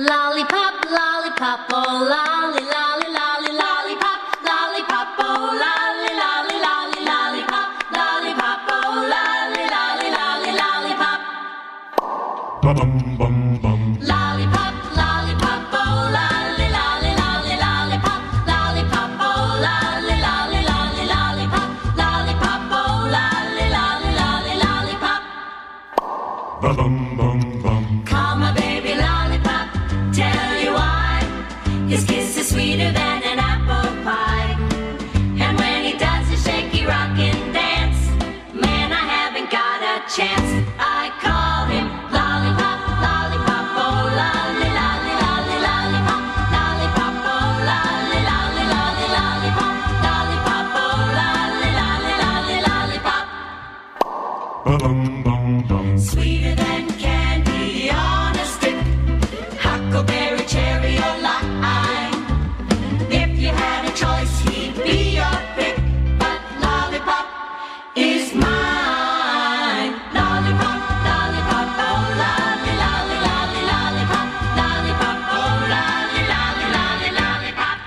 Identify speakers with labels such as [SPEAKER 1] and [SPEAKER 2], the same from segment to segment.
[SPEAKER 1] Lollipop, lollipop, oh lolly, lolly, lolly, lollipop, lollipop, oh lolly, lolly, lolly, lollipop, lollipop, oh lolly, lolly, lolly, lollipop.
[SPEAKER 2] Bum bum bum.
[SPEAKER 1] Lollipop, lollipop, oh lolly, lolly, lolly, lollipop, lollipop, oh lolly, lolly, lolly, lollipop, lollipop, oh lolly, lolly, lolly, lollipop.
[SPEAKER 2] Bum bum bum bum.
[SPEAKER 1] Call my baby lollipop, tell you why. His kiss is sweeter than an apple pie. And when he does a shaky rockin' dance, man, I haven't got a chance. I call him lollipop, lollipop, oh lolly, lolly, lolly, lollipop, lollipop, oh lolly, lolly, lolly, lollipop, lollipop, oh lolly, lolly, lolly, lollipop.
[SPEAKER 2] Bum bum bum bum.
[SPEAKER 1] Sweeter than candy on a stick, huckleberry, cherry, or lime. If you had a choice, he'd be your pick, but lollipop is mine. Lollipop, lollipop, oh lolly, lolly, lolly, lollipop, lollipop, oh lolly, lolly, lolly, lollipop.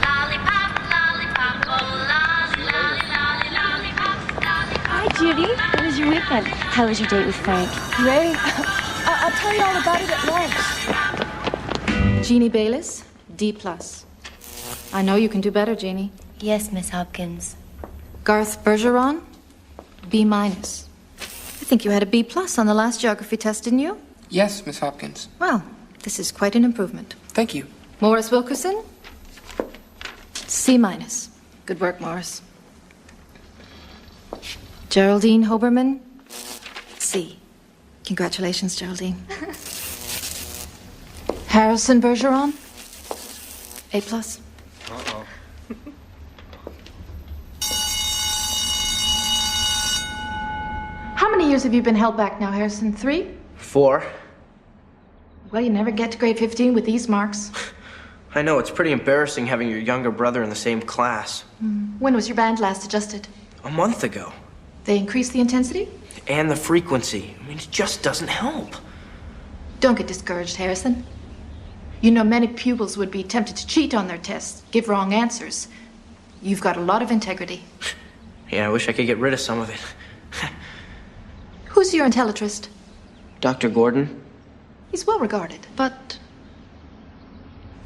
[SPEAKER 1] Lollipop, lollipop, oh lolly, lolly, lolly, lollipop, lollipop.
[SPEAKER 3] Hi, Judy. How was your weekend? How was your date with Frank?
[SPEAKER 4] Great. I'll tell you all about it at lunch.
[SPEAKER 5] Jeannie Bayliss, D+. I know you can do better, Jeannie.
[SPEAKER 3] Yes, Miss Hopkins.
[SPEAKER 5] Garth Bergeron, B-. I think you had a B+ on the last geography test, didn't you?
[SPEAKER 6] Yes, Miss Hopkins.
[SPEAKER 5] Well, this is quite an improvement.
[SPEAKER 6] Thank you.
[SPEAKER 5] Morris Wilkerson, C-. Good work, Morris. Geraldine Hoberman, C. Congratulations, Geraldine. Harrison Bergeron, A+.
[SPEAKER 6] Uh-oh.
[SPEAKER 5] How many years have you been held back now, Harrison? 3?
[SPEAKER 7] 4.
[SPEAKER 5] Well, you never get to grade 15 with these marks.
[SPEAKER 7] I know, it's pretty embarrassing having your younger brother in the same class.
[SPEAKER 5] When was your band last adjusted?
[SPEAKER 7] A month ago.
[SPEAKER 5] They increased the intensity?
[SPEAKER 7] And the frequency. I mean, it just doesn't help.
[SPEAKER 5] Don't get discouraged, Harrison. You know, many pupils would be tempted to cheat on their tests, give wrong answers. You've got a lot of integrity.
[SPEAKER 7] Yeah, I wish I could get rid of some of it.
[SPEAKER 5] Who's your intellitrist?
[SPEAKER 7] Dr. Gordon?
[SPEAKER 5] He's well regarded, but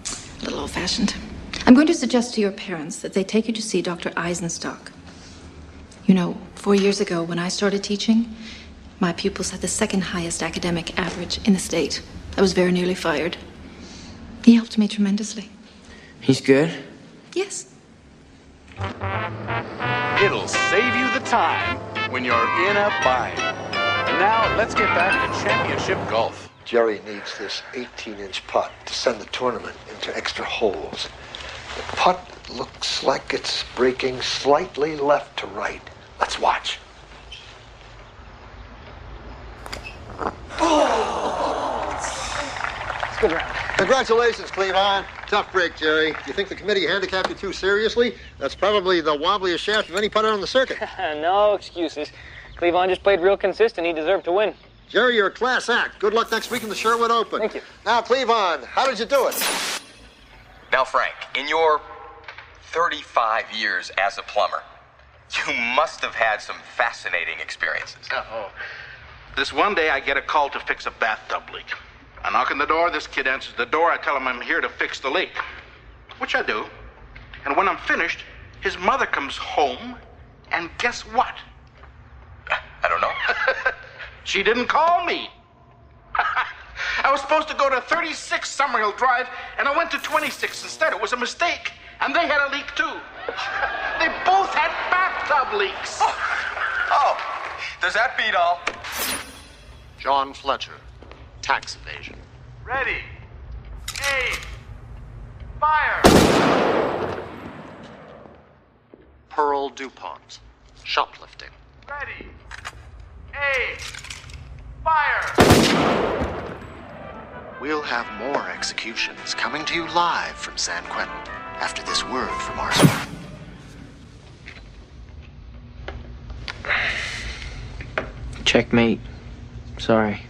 [SPEAKER 5] a little old-fashioned. I'm going to suggest to your parents that they take you to see Dr. Eisenstock. You know, 4 years ago when I started teaching, my pupils had the second highest academic average in the state. I was very nearly fired. He helped me tremendously.
[SPEAKER 7] He's good?
[SPEAKER 5] Yes.
[SPEAKER 8] It'll save you the time when you're in a bind. And now, let's get back to championship golf.
[SPEAKER 9] Jerry needs this 18-inch putt to send the tournament into extra holes. The putt looks like it's breaking slightly left to right. Let's watch.
[SPEAKER 8] It's a good round.
[SPEAKER 9] Congratulations, Cleavon. Tough break, Jerry. You think the committee handicapped you too seriously? That's probably the wobbliest shaft of any putter on the circuit.
[SPEAKER 10] No excuses. Cleavon just played real consistent. He deserved to win.
[SPEAKER 9] Jerry, you're a class act. Good luck next week in the Sherwood Open.
[SPEAKER 10] Thank you.
[SPEAKER 9] Now, Cleavon, how did you do it?
[SPEAKER 11] Now, Frank, in your 35 years as a plumber, you must have had some fascinating experiences.
[SPEAKER 8] Oh. This one day, I get a call to fix a bathtub leak. I knock on the door, this kid answers the door, I tell him I'm here to fix the leak. Which I do. And when I'm finished, his mother comes home, and guess what?
[SPEAKER 11] I don't know.
[SPEAKER 8] She didn't call me. I was supposed to go to 36 Summerhill Drive, and I went to 26 instead. It was a mistake. And they had a leak, too. They both had bathtub leaks.
[SPEAKER 11] Oh, does that beat all?
[SPEAKER 9] John Fletcher, tax evasion.
[SPEAKER 8] Ready. Aim. Fire.
[SPEAKER 9] Pearl DuPont, shoplifting.
[SPEAKER 8] Ready. Aim. Fire.
[SPEAKER 9] We'll have more executions coming to you live from San Quentin after this word from our spot.
[SPEAKER 7] Checkmate. Sorry.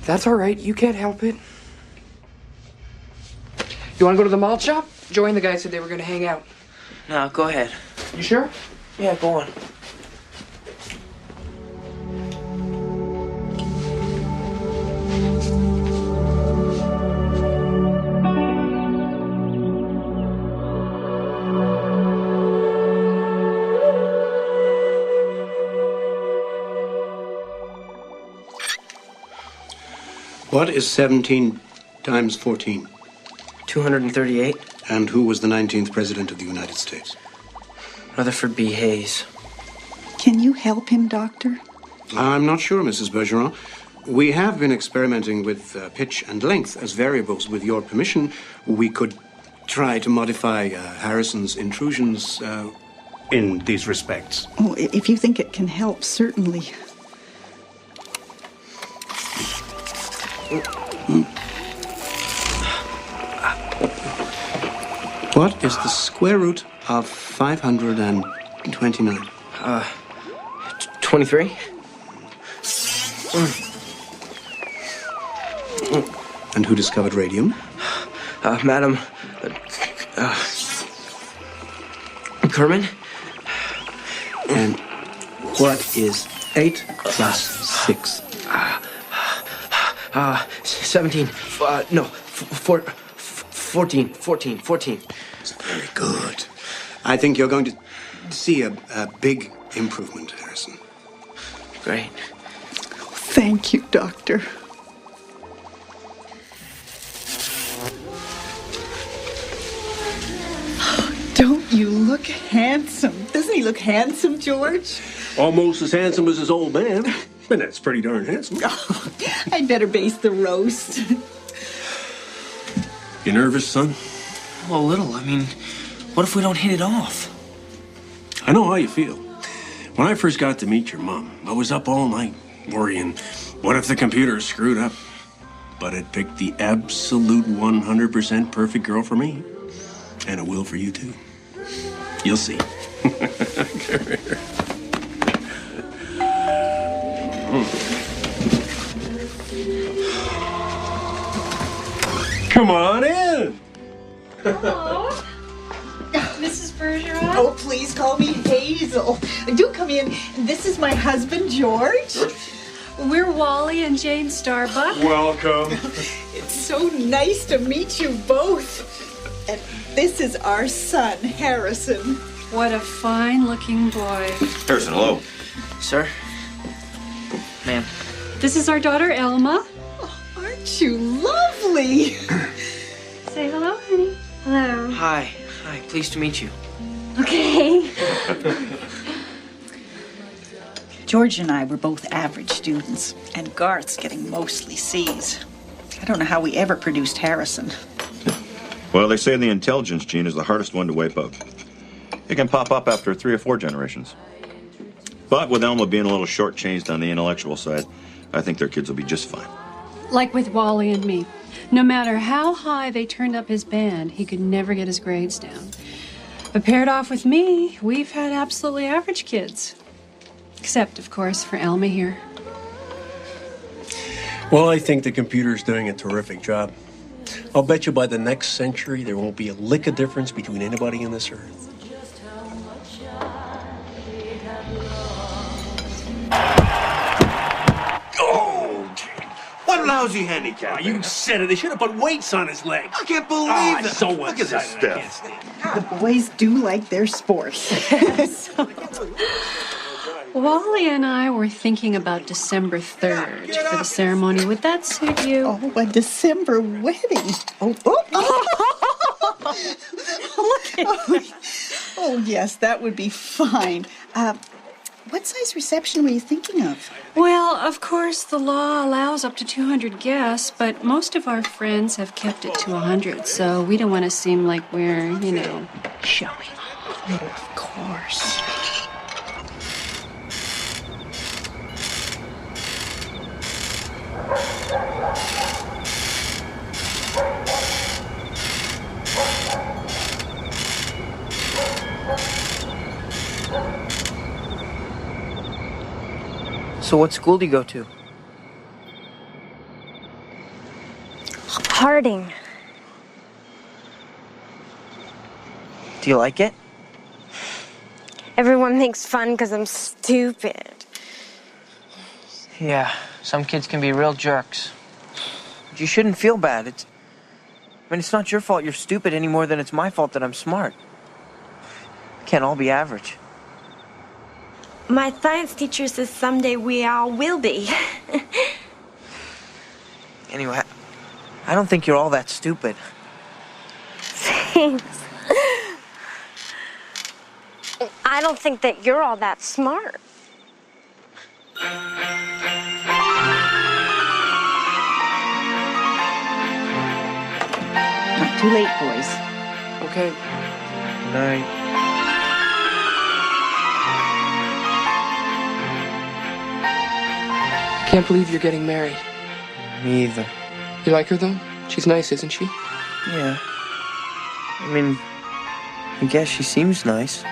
[SPEAKER 6] That's all right. You can't help it. You want to go to the malt shop? Joey and the guys said they were going to hang out.
[SPEAKER 7] No, go ahead.
[SPEAKER 6] You sure?
[SPEAKER 7] Yeah, go on.
[SPEAKER 12] What is 17 times 14?
[SPEAKER 7] 238.
[SPEAKER 12] And who was the 19th President of the United States?
[SPEAKER 7] Rutherford B. Hayes.
[SPEAKER 13] Can you help him, Doctor?
[SPEAKER 12] I'm not sure, Mrs. Bergeron. We have been experimenting with pitch and length as variables. With your permission, we could try to modify Harrison's intrusions in these respects.
[SPEAKER 13] Oh, if you think it can help, certainly.
[SPEAKER 12] What is the square root of 529?
[SPEAKER 7] 23.
[SPEAKER 12] And who discovered radium?
[SPEAKER 7] Madam... Kerman?
[SPEAKER 12] And what is 8 plus 6?
[SPEAKER 7] 17. No, 14.
[SPEAKER 12] That's very good. I think you're going to see a big improvement, Harrison.
[SPEAKER 7] Great.
[SPEAKER 13] Thank you, Doctor. Don't you look handsome? Doesn't he look handsome, George?
[SPEAKER 14] Almost as handsome as his old man. Bennett's pretty darn handsome.
[SPEAKER 13] Oh, I'd better base the roast.
[SPEAKER 14] You nervous, son?
[SPEAKER 7] Well, a little. I mean, what if we don't hit it off?
[SPEAKER 14] I know how you feel. When I first got to meet your mom, I was up all night worrying, what if the computer is screwed up? But it picked the absolute 100% perfect girl for me. And it will for you, too. You'll see. Come here. Come on in.
[SPEAKER 4] Hello. Mrs. Bergeron?
[SPEAKER 13] Oh, please call me Hazel. Do come in. This is my husband, George.
[SPEAKER 4] We're Wally and Jayne Starbuck.
[SPEAKER 14] Welcome.
[SPEAKER 13] It's so nice to meet you both. And this is our son, Harrison.
[SPEAKER 4] What a fine-looking boy.
[SPEAKER 11] Harrison, hello.
[SPEAKER 7] Sir? Ma'am.
[SPEAKER 4] This is our daughter, Elma.
[SPEAKER 13] Aren't you lovely?
[SPEAKER 4] Say hello, honey. Hello.
[SPEAKER 7] Hi. Pleased to meet you.
[SPEAKER 4] Okay.
[SPEAKER 13] George and I were both average students, and Garth's getting mostly C's. I don't know how we ever produced Harrison.
[SPEAKER 15] Well, they say the intelligence gene is the hardest one to wipe out. It can pop up after 3 or 4 generations. But with Elma being a little shortchanged on the intellectual side, I think their kids will be just fine.
[SPEAKER 4] Like with Wally and me. No matter how high they turned up his band, he could never get his grades down. But paired off with me, we've had absolutely average kids. Except, of course, for Elma here.
[SPEAKER 14] Well, I think the computer's doing a terrific job. I'll bet you by the next century there won't be a lick of difference between anybody on this earth.
[SPEAKER 15] What lousy handicap.
[SPEAKER 14] You said it. They should have put weights on his legs.
[SPEAKER 15] I can't believe
[SPEAKER 14] that.
[SPEAKER 15] that.
[SPEAKER 14] So
[SPEAKER 15] Look at this stuff.
[SPEAKER 13] The boys do like their sports.
[SPEAKER 4] Wally and I were thinking about December 3rd for the ceremony. Would that suit you?
[SPEAKER 13] Oh, a December wedding. Oh. Look at that. Oh, yes, that would be fine. What size reception were you thinking of?
[SPEAKER 4] Well, of course, the law allows up to 200 guests, but most of our friends have kept it to 100, so we don't want to seem like we're, showing off.
[SPEAKER 13] Oh, of course.
[SPEAKER 7] So what school do you go to?
[SPEAKER 16] hurting.
[SPEAKER 7] Do you like it?
[SPEAKER 16] Everyone makes fun because I'm stupid.
[SPEAKER 7] Yeah, some kids can be real jerks. But you shouldn't feel bad. It's not your fault you're stupid any more than it's my fault that I'm smart. Can't all be average.
[SPEAKER 16] My science teacher says someday we all will be.
[SPEAKER 7] Anyway, I don't think you're all that stupid.
[SPEAKER 16] Thanks. I don't think that you're all that smart.
[SPEAKER 13] Not too late, boys.
[SPEAKER 6] Okay.
[SPEAKER 7] Good night.
[SPEAKER 6] I can't believe you're getting married.
[SPEAKER 7] Me either.
[SPEAKER 6] You like her, though? She's nice, isn't she?
[SPEAKER 7] Yeah. I mean, I guess she seems nice.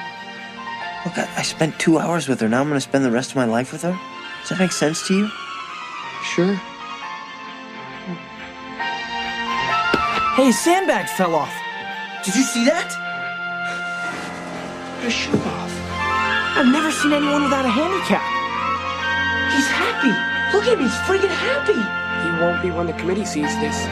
[SPEAKER 7] Look, I spent 2 hours with her. Now I'm going to spend the rest of my life with her? Does that make sense to you?
[SPEAKER 6] Sure.
[SPEAKER 7] Hey, his sandbag fell off. Did you see that?
[SPEAKER 6] Put a shoe off.
[SPEAKER 7] I've never seen anyone without a handicap. He's happy. Look at him, he's friggin' happy.
[SPEAKER 6] He won't be when the committee sees this.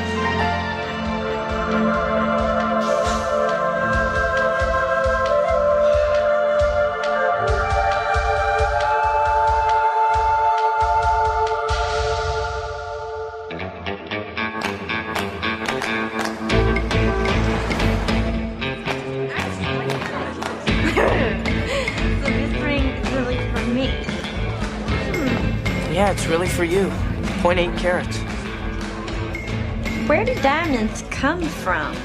[SPEAKER 7] Yeah, it's really for you. 0.8 carats.
[SPEAKER 16] Where did diamonds come from?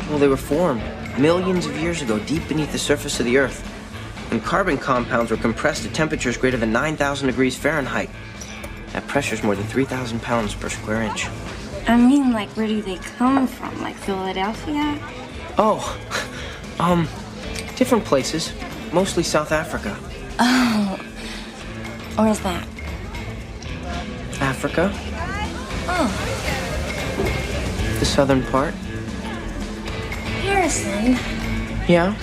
[SPEAKER 7] Well, they were formed millions of years ago, deep beneath the surface of the Earth. And carbon compounds were compressed at temperatures greater than 9,000 degrees Fahrenheit. That pressure's more than 3,000 pounds per square inch.
[SPEAKER 16] I mean, like, where do they come from? Like Philadelphia?
[SPEAKER 7] Oh, different places. Mostly South Africa.
[SPEAKER 16] Oh. Where's that?
[SPEAKER 7] Africa?
[SPEAKER 16] Oh.
[SPEAKER 7] The southern part?
[SPEAKER 16] Harrison,
[SPEAKER 7] Yeah?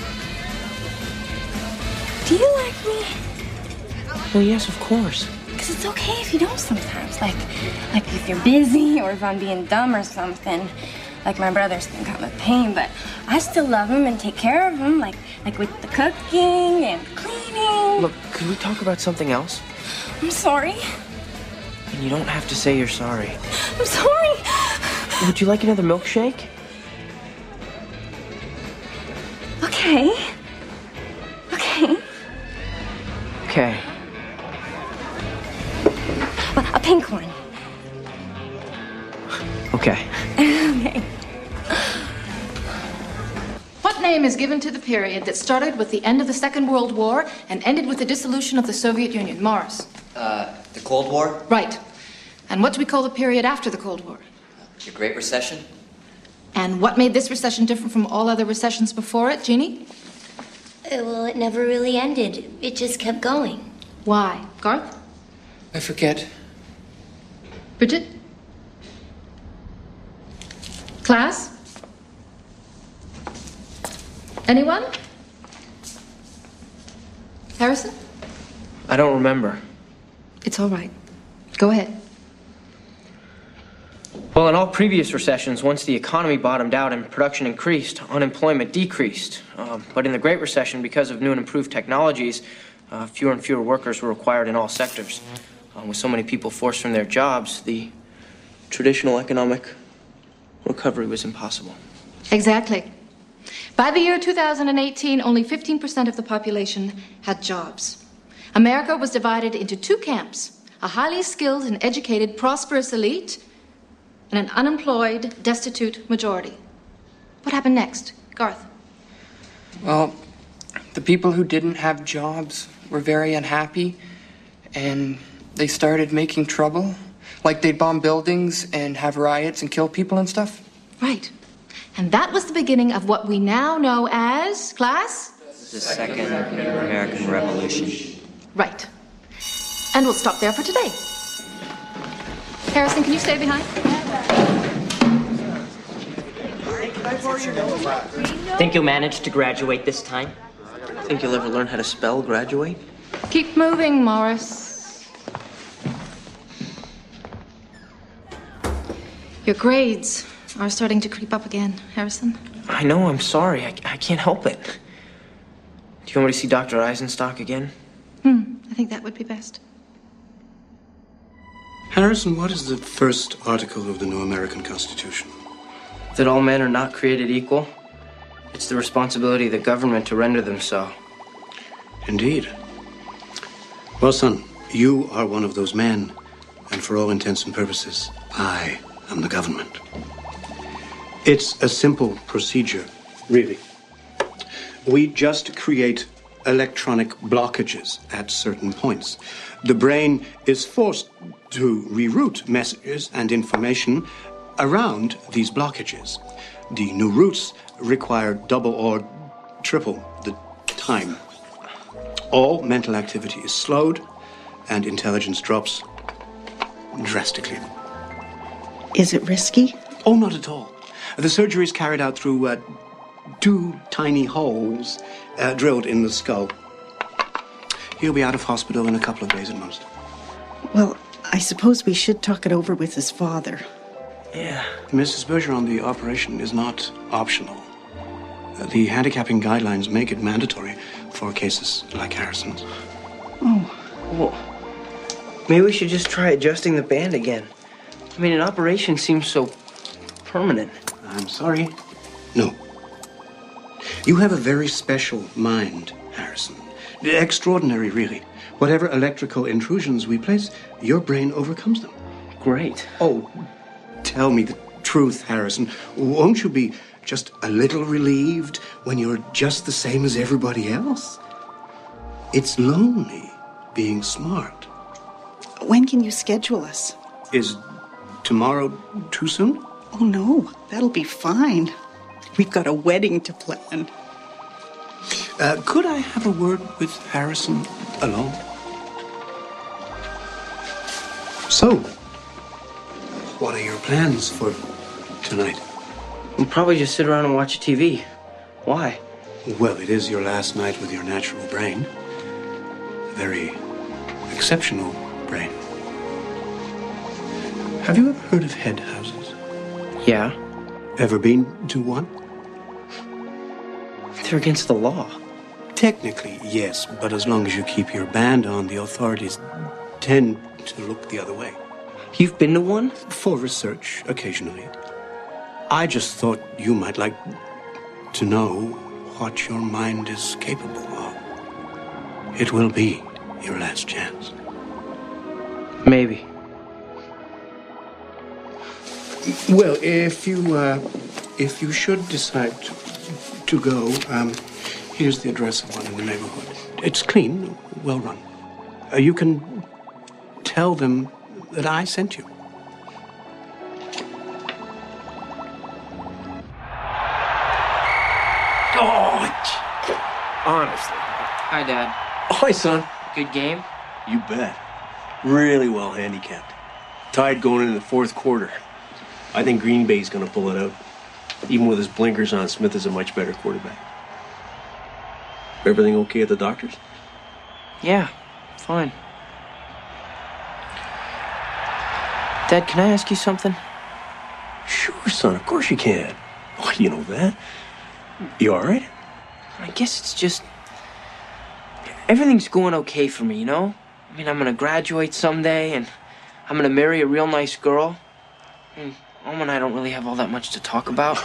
[SPEAKER 16] do you like me?
[SPEAKER 7] Well, yes, of course.
[SPEAKER 16] Because it's okay if you don't sometimes. Like if you're busy or if I'm being dumb or something. Like my brothers think I'm a pain, but I still love him and take care of him. Like with the cooking and cleaning.
[SPEAKER 7] Look, could we talk about something else?
[SPEAKER 16] I'm sorry.
[SPEAKER 7] And you don't have to say you're sorry.
[SPEAKER 16] I'm sorry.
[SPEAKER 7] Would you like another milkshake?
[SPEAKER 16] Okay. Okay.
[SPEAKER 7] Okay.
[SPEAKER 16] Well, a pink one.
[SPEAKER 7] Okay.
[SPEAKER 16] Okay.
[SPEAKER 5] What name is given to the period that started with the end of the Second World War and ended with the dissolution of the Soviet Union? Morris.
[SPEAKER 17] The Cold War?
[SPEAKER 5] Right. And what do we call the period after the Cold War?
[SPEAKER 17] The Great Recession?
[SPEAKER 5] And what made this recession different from all other recessions before it, Jeannie?
[SPEAKER 3] Well, it never really ended. It just kept going.
[SPEAKER 5] Why? Garth?
[SPEAKER 6] I forget.
[SPEAKER 5] Bridget? Class? Anyone? Harrison?
[SPEAKER 7] I don't remember.
[SPEAKER 5] It's all right. Go ahead.
[SPEAKER 7] Well, in all previous recessions, once the economy bottomed out and production increased, unemployment decreased. But in the Great Recession, because of new and improved technologies, fewer and fewer workers were required in all sectors. With so many people forced from their jobs, the traditional economic recovery was impossible.
[SPEAKER 5] Exactly. By the year 2018, only 15% of the population had jobs. America was divided into two camps, a highly skilled and educated, prosperous elite, and an unemployed, destitute majority. What happened next? Garth?
[SPEAKER 6] Well, the people who didn't have jobs were very unhappy, and they started making trouble. Like they'd bomb buildings and have riots and kill people and stuff.
[SPEAKER 5] Right. And that was the beginning of what we now know as, class?
[SPEAKER 7] The Second American Revolution.
[SPEAKER 5] Right. And we'll stop there for today. Harrison, can you stay behind?
[SPEAKER 18] Think you'll manage to graduate this time?
[SPEAKER 7] Think you'll ever learn how to spell graduate?
[SPEAKER 5] Keep moving, Morris. Your grades are starting to creep up again, Harrison.
[SPEAKER 7] I know, I'm sorry. I can't help it. Do you want me to see Dr. Eisenstock again?
[SPEAKER 5] I think that would be best.
[SPEAKER 12] Harrison, what is the first article of the new American Constitution?
[SPEAKER 7] That all men are not created equal. It's the responsibility of the government to render them so.
[SPEAKER 12] Indeed. Well, son, you are one of those men, and for all intents and purposes, I am the government. It's a simple procedure, really. We just create electronic blockages at certain points. The brain is forced to reroute messages and information around these blockages. The new routes require double or triple the time. All mental activity is slowed, and intelligence drops drastically.
[SPEAKER 13] Is it risky?
[SPEAKER 12] Oh, not at all. The surgery is carried out through 2 tiny holes drilled in the skull. He'll be out of hospital in a couple of days at most.
[SPEAKER 13] Well, I suppose we should talk it over with his father.
[SPEAKER 7] Yeah.
[SPEAKER 12] Mrs. Bergeron, the operation is not optional. The handicapping guidelines make it mandatory for cases like Harrison's.
[SPEAKER 13] Oh.
[SPEAKER 7] Well, maybe we should just try adjusting the band again. I mean, an operation seems so permanent.
[SPEAKER 12] I'm sorry. No. You have a very special mind, Harrison. Extraordinary, really. Whatever electrical intrusions we place, your brain overcomes them.
[SPEAKER 7] Great.
[SPEAKER 12] Oh, tell me the truth, Harrison. Won't you be just a little relieved when you're just the same as everybody else? It's lonely being smart.
[SPEAKER 13] When can you schedule us?
[SPEAKER 12] Is tomorrow too soon?
[SPEAKER 13] Oh, no. That'll be fine. We've got a wedding to plan.
[SPEAKER 12] Could I have a word with Harrison alone? So, what are your plans for tonight?
[SPEAKER 7] We'll probably just sit around and watch TV. Why?
[SPEAKER 12] Well, it is your last night with your natural brain. A very exceptional brain. Have you ever heard of head houses?
[SPEAKER 7] Yeah.
[SPEAKER 12] Ever been to one?
[SPEAKER 7] They're against the law.
[SPEAKER 12] Technically, yes, but as long as you keep your band on, the authorities tend to look the other way.
[SPEAKER 7] You've been to one?
[SPEAKER 12] For research, occasionally. I just thought you might like to know what your mind is capable of. It will be your last chance.
[SPEAKER 7] Maybe.
[SPEAKER 12] Well, if you should decide to go, here's the address of one in the neighborhood. It's clean, well run. You can tell them that I sent you.
[SPEAKER 14] Honestly.
[SPEAKER 7] Hi, Dad.
[SPEAKER 14] Hi, son.
[SPEAKER 7] Good game?
[SPEAKER 14] You bet. Really well handicapped. Tied going into the fourth quarter. I think Green Bay's going to pull it out. Even with his blinkers on, Smith is a much better quarterback. Everything okay at the doctor's?
[SPEAKER 7] Yeah, fine. Dad, can I ask you something?
[SPEAKER 14] Sure, son. Of course you can. Oh, you know that. You all right?
[SPEAKER 7] I guess it's just... everything's going okay for me, you know? I mean, I'm gonna graduate someday, and I'm gonna marry a real nice girl. And Mom and I don't really have all that much to talk about,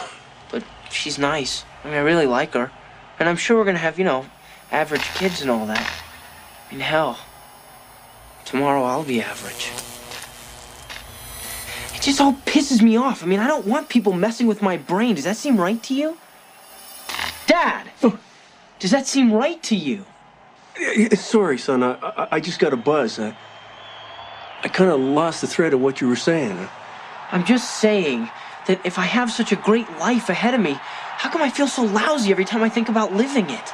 [SPEAKER 7] but she's nice. I mean, I really like her. And I'm sure we're gonna have, you know, average kids and all that. I mean, hell, tomorrow I'll be average. It just all pisses me off. I mean, I don't want people messing with my brain. Does that seem right to you? Dad! Does that seem right to you?
[SPEAKER 14] Sorry, son. I just got a buzz. I kind of lost the thread of what you were saying.
[SPEAKER 7] I'm just saying that if I have such a great life ahead of me, how come I feel so lousy every time I think about living it?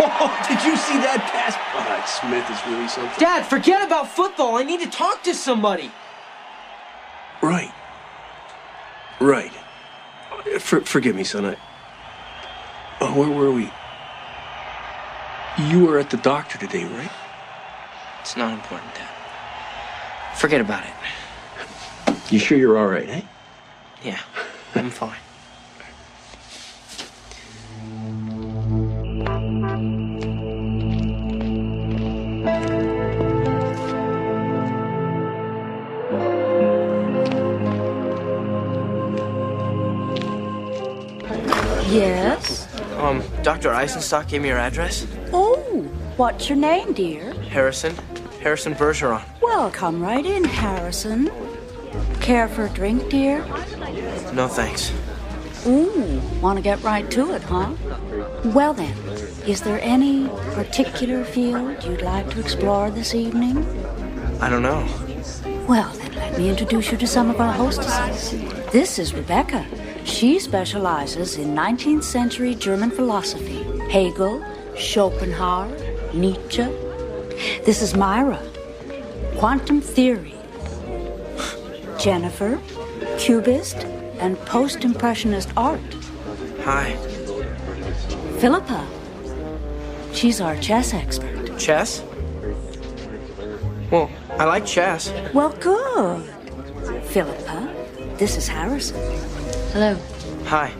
[SPEAKER 14] Oh, did you see that pass? Oh, Smith is really something.
[SPEAKER 7] Dad, forget about football. I need to talk to somebody.
[SPEAKER 14] Right. Right. Forgive me, son. Where were we? You were at the doctor today, right?
[SPEAKER 7] It's not important, Dad. Forget about it.
[SPEAKER 14] You sure you're all right, eh?
[SPEAKER 7] Yeah, I'm fine.
[SPEAKER 19] Yes?
[SPEAKER 7] Dr. Eisenstock gave me your address.
[SPEAKER 19] Oh, what's your name, dear?
[SPEAKER 7] Harrison Bergeron.
[SPEAKER 19] Well, come right in, Harrison. Care for a drink, dear?
[SPEAKER 7] No, thanks.
[SPEAKER 19] Ooh, want to get right to it, huh? Well then, is there any particular field you'd like to explore this evening?
[SPEAKER 7] I don't know.
[SPEAKER 19] Well, then let me introduce you to some of our hostesses. This is Rebecca. She specializes in 19th century German philosophy. Hegel, Schopenhauer, Nietzsche. This is Myra. Quantum theory. Jennifer, Cubist, and post-impressionist art.
[SPEAKER 7] Hi.
[SPEAKER 19] Philippa. She's our chess expert.
[SPEAKER 7] Chess? Well, I like chess.
[SPEAKER 19] Well, good. Philippa, this is Harrison.
[SPEAKER 3] Hello.
[SPEAKER 7] Hi.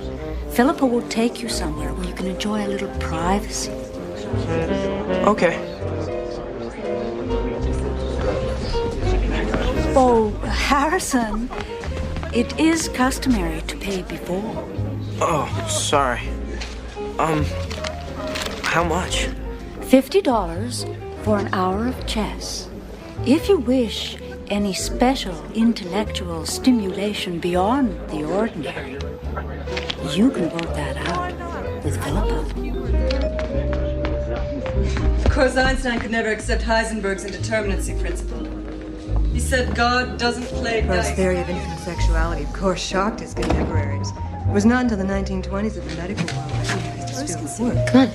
[SPEAKER 19] Philippa will take you somewhere where you can enjoy a little privacy.
[SPEAKER 7] Okay.
[SPEAKER 19] Oh, Harrison, it is customary to pay before.
[SPEAKER 7] Oh, sorry. How much?
[SPEAKER 19] $50 for an hour of chess. If you wish any special intellectual stimulation beyond the ordinary, you can work that out with Philippa.
[SPEAKER 20] Of course, Einstein could never accept Heisenberg's indeterminacy principle. He said God doesn't play dice.
[SPEAKER 21] Gross theory of infinite sexuality, of course, shocked his contemporaries. It was not until the 1920s that the medical world recognized his field of work.
[SPEAKER 3] Come on.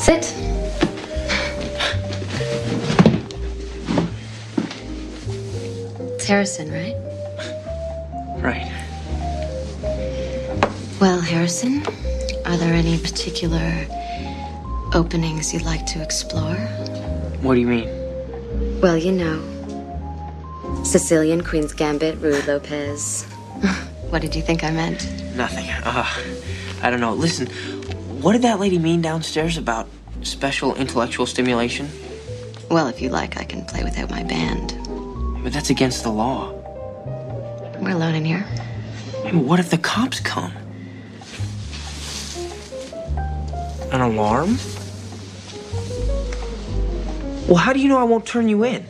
[SPEAKER 3] Sit. It's Harrison, right?
[SPEAKER 7] Right.
[SPEAKER 3] Well, Harrison, are there any particular openings you'd like to explore?
[SPEAKER 7] What do you mean?
[SPEAKER 3] Well, you know, Sicilian, Queen's Gambit, Rue Lopez. What did you think I meant?
[SPEAKER 7] Nothing. I don't know. Listen, what did that lady mean downstairs about special intellectual stimulation?
[SPEAKER 3] Well, if you like, I can play without my band.
[SPEAKER 7] But that's against the law.
[SPEAKER 3] We're alone in here.
[SPEAKER 7] And what if the cops come? An alarm? Well, how do you know I won't turn you in?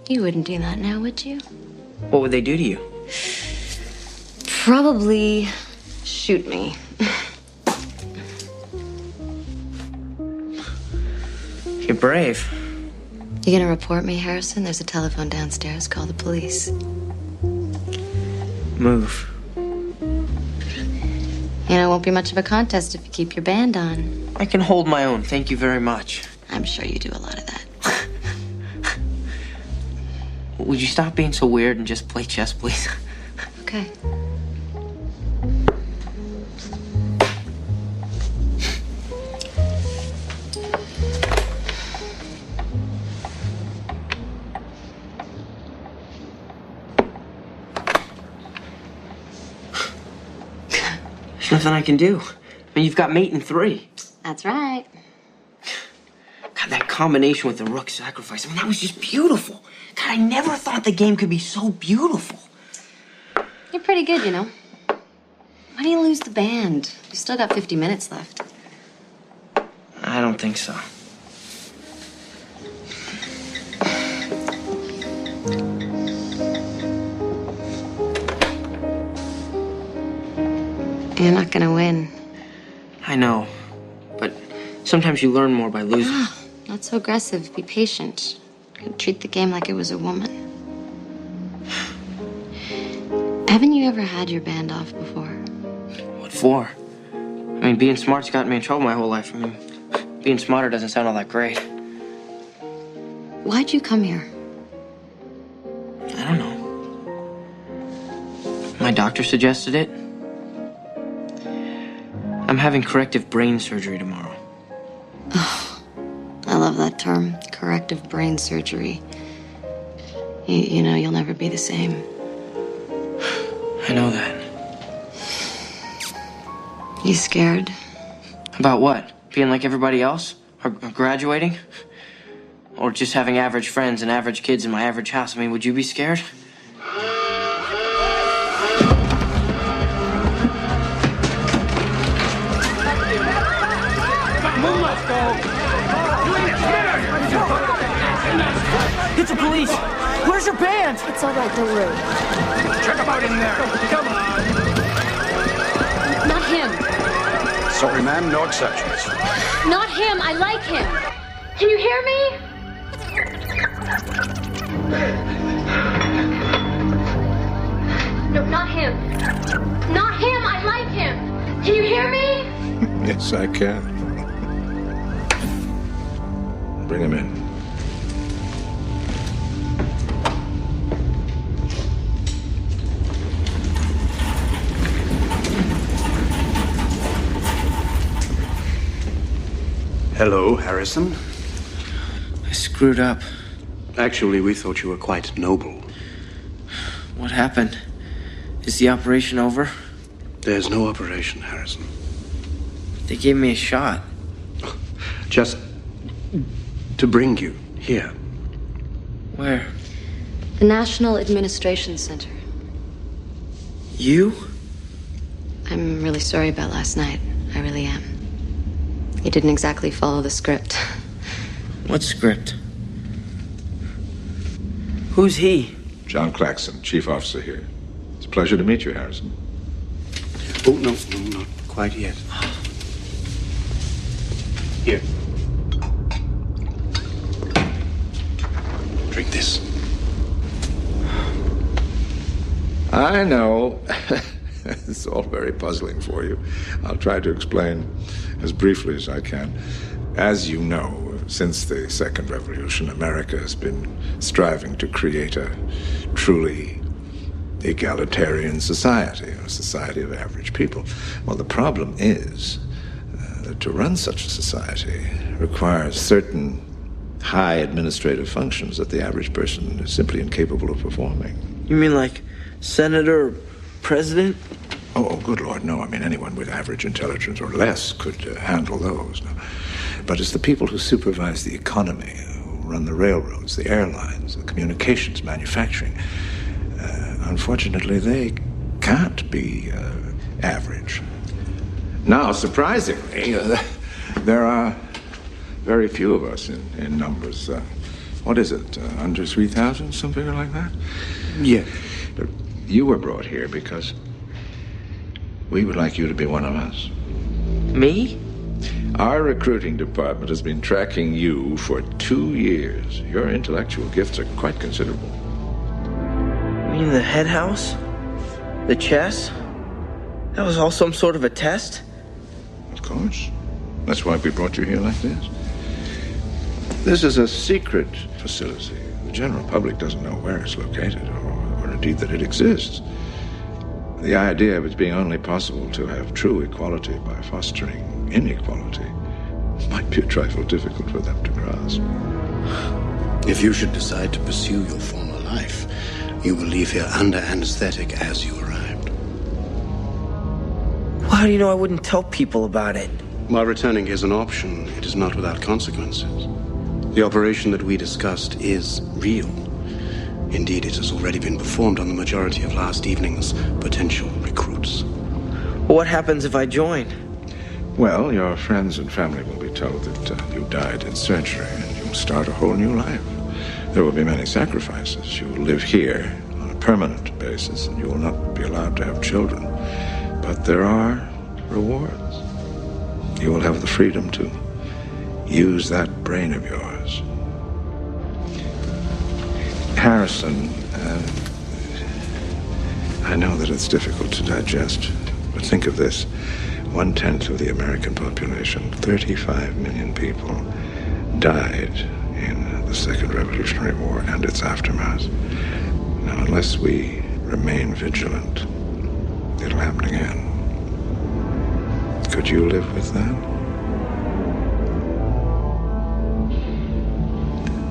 [SPEAKER 3] You wouldn't do that now, would you?
[SPEAKER 7] What would they do to you?
[SPEAKER 3] Probably shoot me.
[SPEAKER 7] You're brave.
[SPEAKER 3] You gonna report me, Harrison? There's a telephone downstairs. Call the police.
[SPEAKER 7] Move.
[SPEAKER 3] You know, it won't be much of a contest if you keep your band on.
[SPEAKER 7] I can hold my own. Thank you very much.
[SPEAKER 3] I'm sure you do a lot of that.
[SPEAKER 7] Would you stop being so weird and just play chess, please?
[SPEAKER 3] Okay.
[SPEAKER 7] There's nothing I can do. I mean, you've got mate in 3.
[SPEAKER 3] That's right.
[SPEAKER 7] God, that combination with the rook sacrifice, I mean, that was just beautiful. God, I never thought the game could be so beautiful.
[SPEAKER 3] You're pretty good, you know. Why do you lose the band? You've still got 50 minutes left.
[SPEAKER 7] I don't think so.
[SPEAKER 3] You're not gonna win.
[SPEAKER 7] I know, but sometimes you learn more by losing.
[SPEAKER 3] Not so aggressive. Be patient. Treat the game like it was a woman. Haven't you ever had your band off before?
[SPEAKER 7] What for? I mean, being smart's gotten me in trouble my whole life. I mean, being smarter doesn't sound all that great.
[SPEAKER 3] Why'd you come here?
[SPEAKER 7] I don't know. My doctor suggested it. I'm having corrective brain surgery tomorrow.
[SPEAKER 3] Oh, I love that term, corrective brain surgery. You know, you'll never be the same.
[SPEAKER 7] I know that.
[SPEAKER 3] You scared?
[SPEAKER 7] About what? Being like everybody else? Or graduating? Or just having average friends and average kids in my average house? I mean, would you be scared?
[SPEAKER 2] It's the police! Where's your band?
[SPEAKER 19] It's all right, don't worry.
[SPEAKER 2] Check them out in there. Come on.
[SPEAKER 4] Not him.
[SPEAKER 22] Sorry, ma'am, no exceptions.
[SPEAKER 4] Not him. I like him. Can you hear me? No, not him. Not him. I like him. Can you hear me?
[SPEAKER 22] Yes, I can. Bring him in.
[SPEAKER 12] Hello, Harrison.
[SPEAKER 7] I screwed up.
[SPEAKER 12] Actually, we thought you were quite noble.
[SPEAKER 7] What happened? Is the operation over?
[SPEAKER 12] There's no operation, Harrison.
[SPEAKER 7] They gave me a shot.
[SPEAKER 12] Just to bring you here.
[SPEAKER 7] Where?
[SPEAKER 3] The National Administration Center.
[SPEAKER 7] You?
[SPEAKER 3] I'm really sorry about last night. I really am. You didn't exactly follow the script.
[SPEAKER 7] What script? Who's he?
[SPEAKER 22] John Claxon, chief officer here. It's a pleasure to meet you, Harrison.
[SPEAKER 12] Oh, no, not quite yet. Here. Drink this.
[SPEAKER 22] I know. It's all very puzzling for you. I'll try to explain as briefly as I can. As you know, since the Second Revolution, America has been striving to create a truly egalitarian society, a society of average people. Well, the problem is that to run such a society requires certain high administrative functions that the average person is simply incapable of performing.
[SPEAKER 7] You mean like senator or president?
[SPEAKER 22] Oh, good Lord, no. I mean, anyone with average intelligence or less could handle those. No. But it's the people who supervise the economy, who run the railroads, the airlines, the communications, manufacturing. Unfortunately, they can't be average. Now, surprisingly, there are very few of us in numbers. What is it, under 3,000, something like that?
[SPEAKER 12] Yeah.
[SPEAKER 22] You were brought here because we would like you to be one of us.
[SPEAKER 7] Me?
[SPEAKER 22] Our recruiting department has been tracking you for 2 years. Your intellectual gifts are quite considerable.
[SPEAKER 7] You mean the head house? The chess? That was all some sort of a test?
[SPEAKER 22] Of course. That's why we brought you here like this. This is a secret facility. The general public doesn't know where it's located or indeed that it exists. The idea of it being only possible to have true equality by fostering inequality might be a trifle difficult for them to grasp.
[SPEAKER 12] If you should decide to pursue your former life, you will leave here under anesthetic as you arrived.
[SPEAKER 7] Well, how do you know I wouldn't tell people about it?
[SPEAKER 12] While returning is an option, it is not without consequences. The operation that we discussed is real. Indeed, it has already been performed on the majority of last evening's potential recruits.
[SPEAKER 7] Well, what happens if I join?
[SPEAKER 22] Well, your friends and family will be told that you died in surgery and you'll start a whole new life. There will be many sacrifices. You will live here on a permanent basis and you will not be allowed to have children. But there are rewards. You will have the freedom to use that brain of yours. I know that it's difficult to digest, but think of this. 1/10 of the American population, 35 million people, died in the Second Revolutionary War and its aftermath. Now, unless we remain vigilant, it'll happen again. Could you live with that?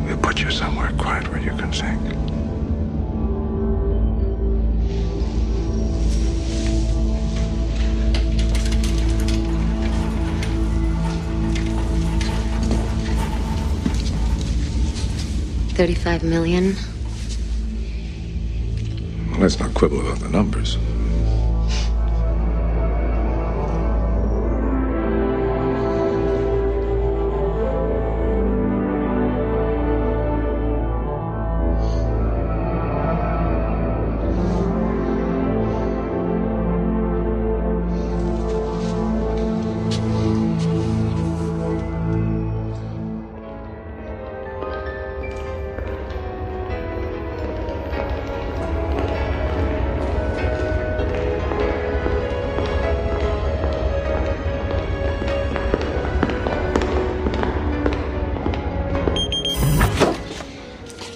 [SPEAKER 22] We'll put you somewhere quiet where you can think.
[SPEAKER 3] $35 million.
[SPEAKER 22] Well, let's not quibble about the numbers.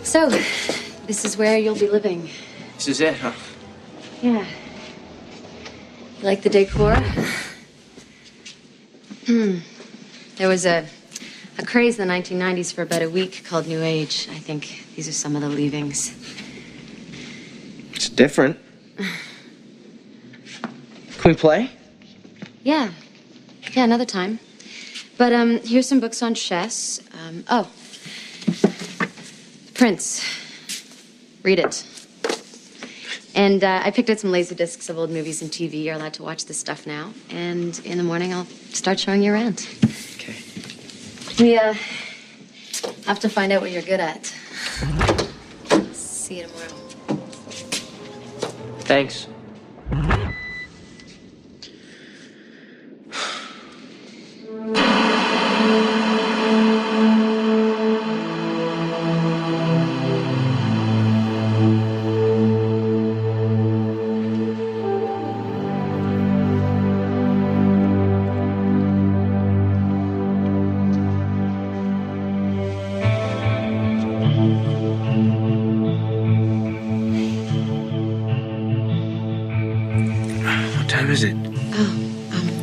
[SPEAKER 3] So, this is where you'll be living.
[SPEAKER 7] This is it, huh?
[SPEAKER 3] Yeah. You like the decor? There was a craze in the 1990s for about a week called New Age. I think these are some of the leavings.
[SPEAKER 7] It's different. Can we play?
[SPEAKER 3] Yeah, another time. But here's some books on chess. Prince. Read it. And I picked out some laser discs of old movies and TV. You're allowed to watch this stuff now. And in the morning, I'll start showing you around.
[SPEAKER 7] Okay.
[SPEAKER 3] We have to find out what you're good at. See you tomorrow.
[SPEAKER 7] Thanks.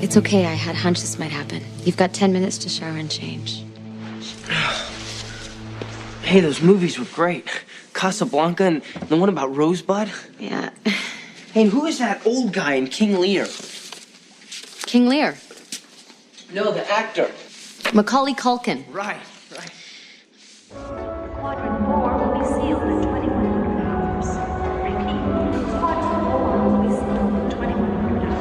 [SPEAKER 3] It's okay. I had a hunch this might happen. You've got 10 minutes to shower and change.
[SPEAKER 7] Hey, those movies were great. Casablanca and the one about Rosebud.
[SPEAKER 3] Yeah.
[SPEAKER 7] Hey, and who is that old guy in King Lear?
[SPEAKER 3] King Lear?
[SPEAKER 7] No, the actor.
[SPEAKER 3] Macaulay Culkin.
[SPEAKER 7] Right.
[SPEAKER 1] Quadrant 4 will be sealed in 2100 hours. Repeat, Quadrant 4 will be sealed in 2100 hours.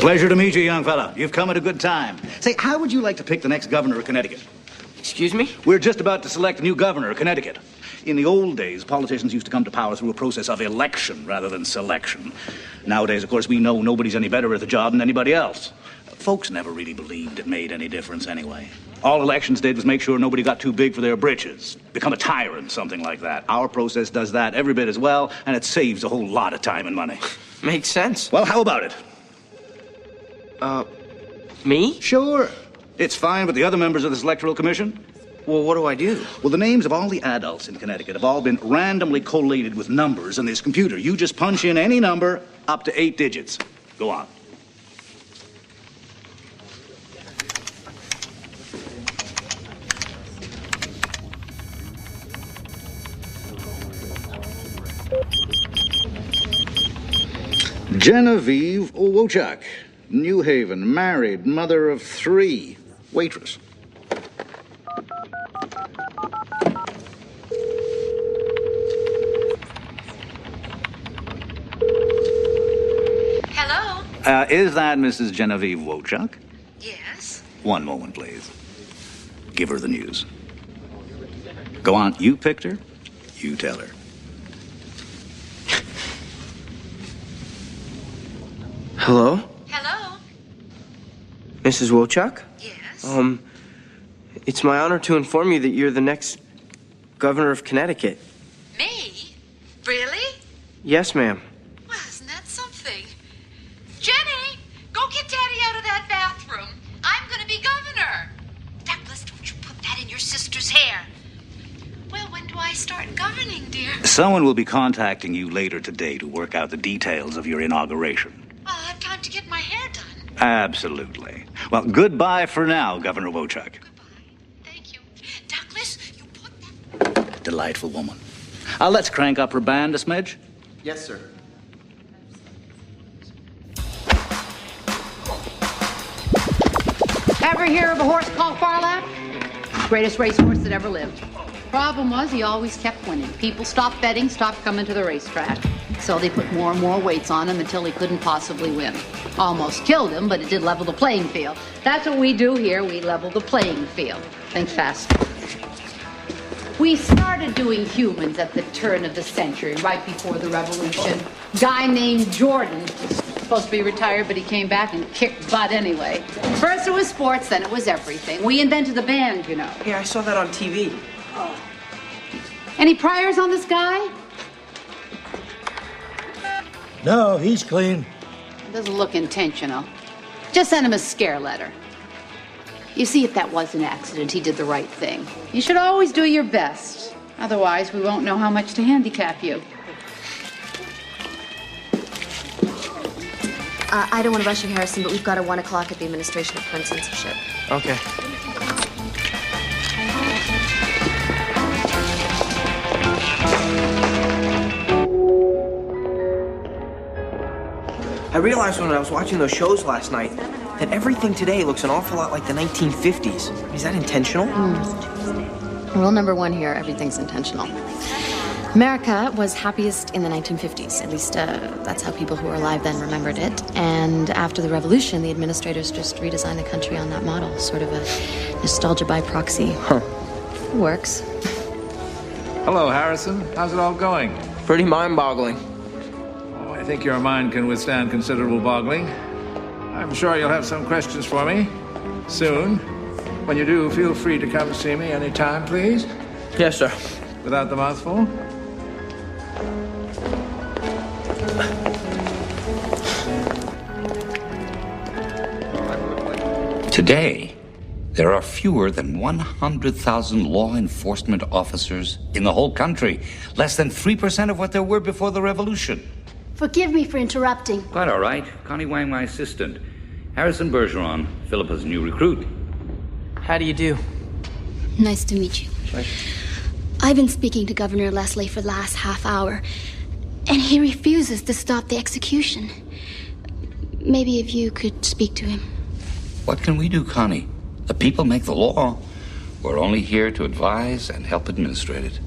[SPEAKER 10] Pleasure to meet you, young fella. You've come at a good time. Say, how would you like to pick the next governor of Connecticut?
[SPEAKER 7] Excuse me?
[SPEAKER 10] We're just about to select a new governor of Connecticut. In the old days, politicians used to come to power through a process of election rather than selection. Nowadays, of course, we know nobody's any better at the job than anybody else. Folks never really believed it made any difference anyway. All elections did was make sure nobody got too big for their britches, become a tyrant, something like that. Our process does that every bit as well, and it saves a whole lot of time and money.
[SPEAKER 7] Makes sense.
[SPEAKER 10] Well, how about it?
[SPEAKER 7] Me?
[SPEAKER 10] Sure. It's fine with the other members of this electoral commission.
[SPEAKER 7] Well, what do I do?
[SPEAKER 10] Well, the names of all the adults in Connecticut have all been randomly collated with numbers in this computer. You just punch in any number up to 8 digits. Go on. Genevieve Wochak, New Haven, married, mother of 3, waitress.
[SPEAKER 3] Hello?
[SPEAKER 10] Is that Mrs. Genevieve Wochak?
[SPEAKER 3] Yes.
[SPEAKER 10] One moment, please. Give her the news. Go on, you picked her, you tell her.
[SPEAKER 7] Hello?
[SPEAKER 3] Hello?
[SPEAKER 7] Mrs. Wochak?
[SPEAKER 3] Yes.
[SPEAKER 7] It's my honor to inform you that you're the next governor of Connecticut.
[SPEAKER 8] Me? Really?
[SPEAKER 7] Yes, ma'am.
[SPEAKER 8] Well, isn't that something? Jenny, go get Daddy out of that bathroom. I'm gonna be governor. Douglas, don't you put that in your sister's hair. Well, when do I start governing, dear?
[SPEAKER 10] Someone will be contacting you later today to work out the details of your inauguration.
[SPEAKER 8] I'll have time to get my hair done.
[SPEAKER 10] Absolutely. Well, goodbye for now, Governor Wochuk. Delightful woman. Let's crank up her band a smidge.
[SPEAKER 7] Yes, sir.
[SPEAKER 9] Ever hear of a horse called Farlap? Greatest racehorse that ever lived. Problem was, he always kept winning. People stopped betting, stopped coming to the racetrack. So they put more and more weights on him until he couldn't possibly win. Almost killed him, but it did level the playing field. That's what we do here. We level the playing field. Think fast. We started doing humans at the turn of the century, right before the revolution. Guy named Jordan, supposed to be retired, but he came back and kicked butt anyway. First it was sports, then it was everything. We invented the band, you know.
[SPEAKER 7] Yeah, I saw that on TV.
[SPEAKER 9] Oh. Any priors on this guy?
[SPEAKER 23] No, he's clean.
[SPEAKER 9] Doesn't look intentional. Just send him a scare letter. You see, if that was an accident, he did the right thing. You should always do your best. Otherwise, we won't know how much to handicap you.
[SPEAKER 3] I don't want to rush you, Harrison, but we've got a 1 o'clock at the administration of current censorship.
[SPEAKER 7] Okay. I realized when I was watching those shows last night that everything today looks an awful lot like the 1950s. Is that intentional?
[SPEAKER 3] Rule number 1 here, everything's intentional. America was happiest in the 1950s. At least that's how people who were alive then remembered it. And after the revolution, the administrators just redesigned the country on that model. Sort of a nostalgia by proxy.
[SPEAKER 7] Huh.
[SPEAKER 3] It works.
[SPEAKER 22] Hello, Harrison. How's it all going?
[SPEAKER 7] Pretty mind-boggling.
[SPEAKER 22] Oh, I think your mind can withstand considerable boggling. I'm sure you'll have some questions for me soon. When you do, feel free to come see me anytime, please.
[SPEAKER 7] Yes, sir.
[SPEAKER 22] Without the mouthful.
[SPEAKER 24] Today, there are fewer than 100,000 law enforcement officers in the whole country. Less than 3% of what there were before the revolution.
[SPEAKER 25] Forgive me for interrupting.
[SPEAKER 24] Quite all right. Connie Wang, my assistant. Harrison Bergeron, Philippa's new recruit.
[SPEAKER 7] How do you do?
[SPEAKER 25] Nice to meet you. I've been speaking to Governor Leslie for the last half hour, and he refuses to stop the execution. Maybe if you could speak to him.
[SPEAKER 24] What can we do, Connie? The people make the law. We're only here to advise and help administrate it.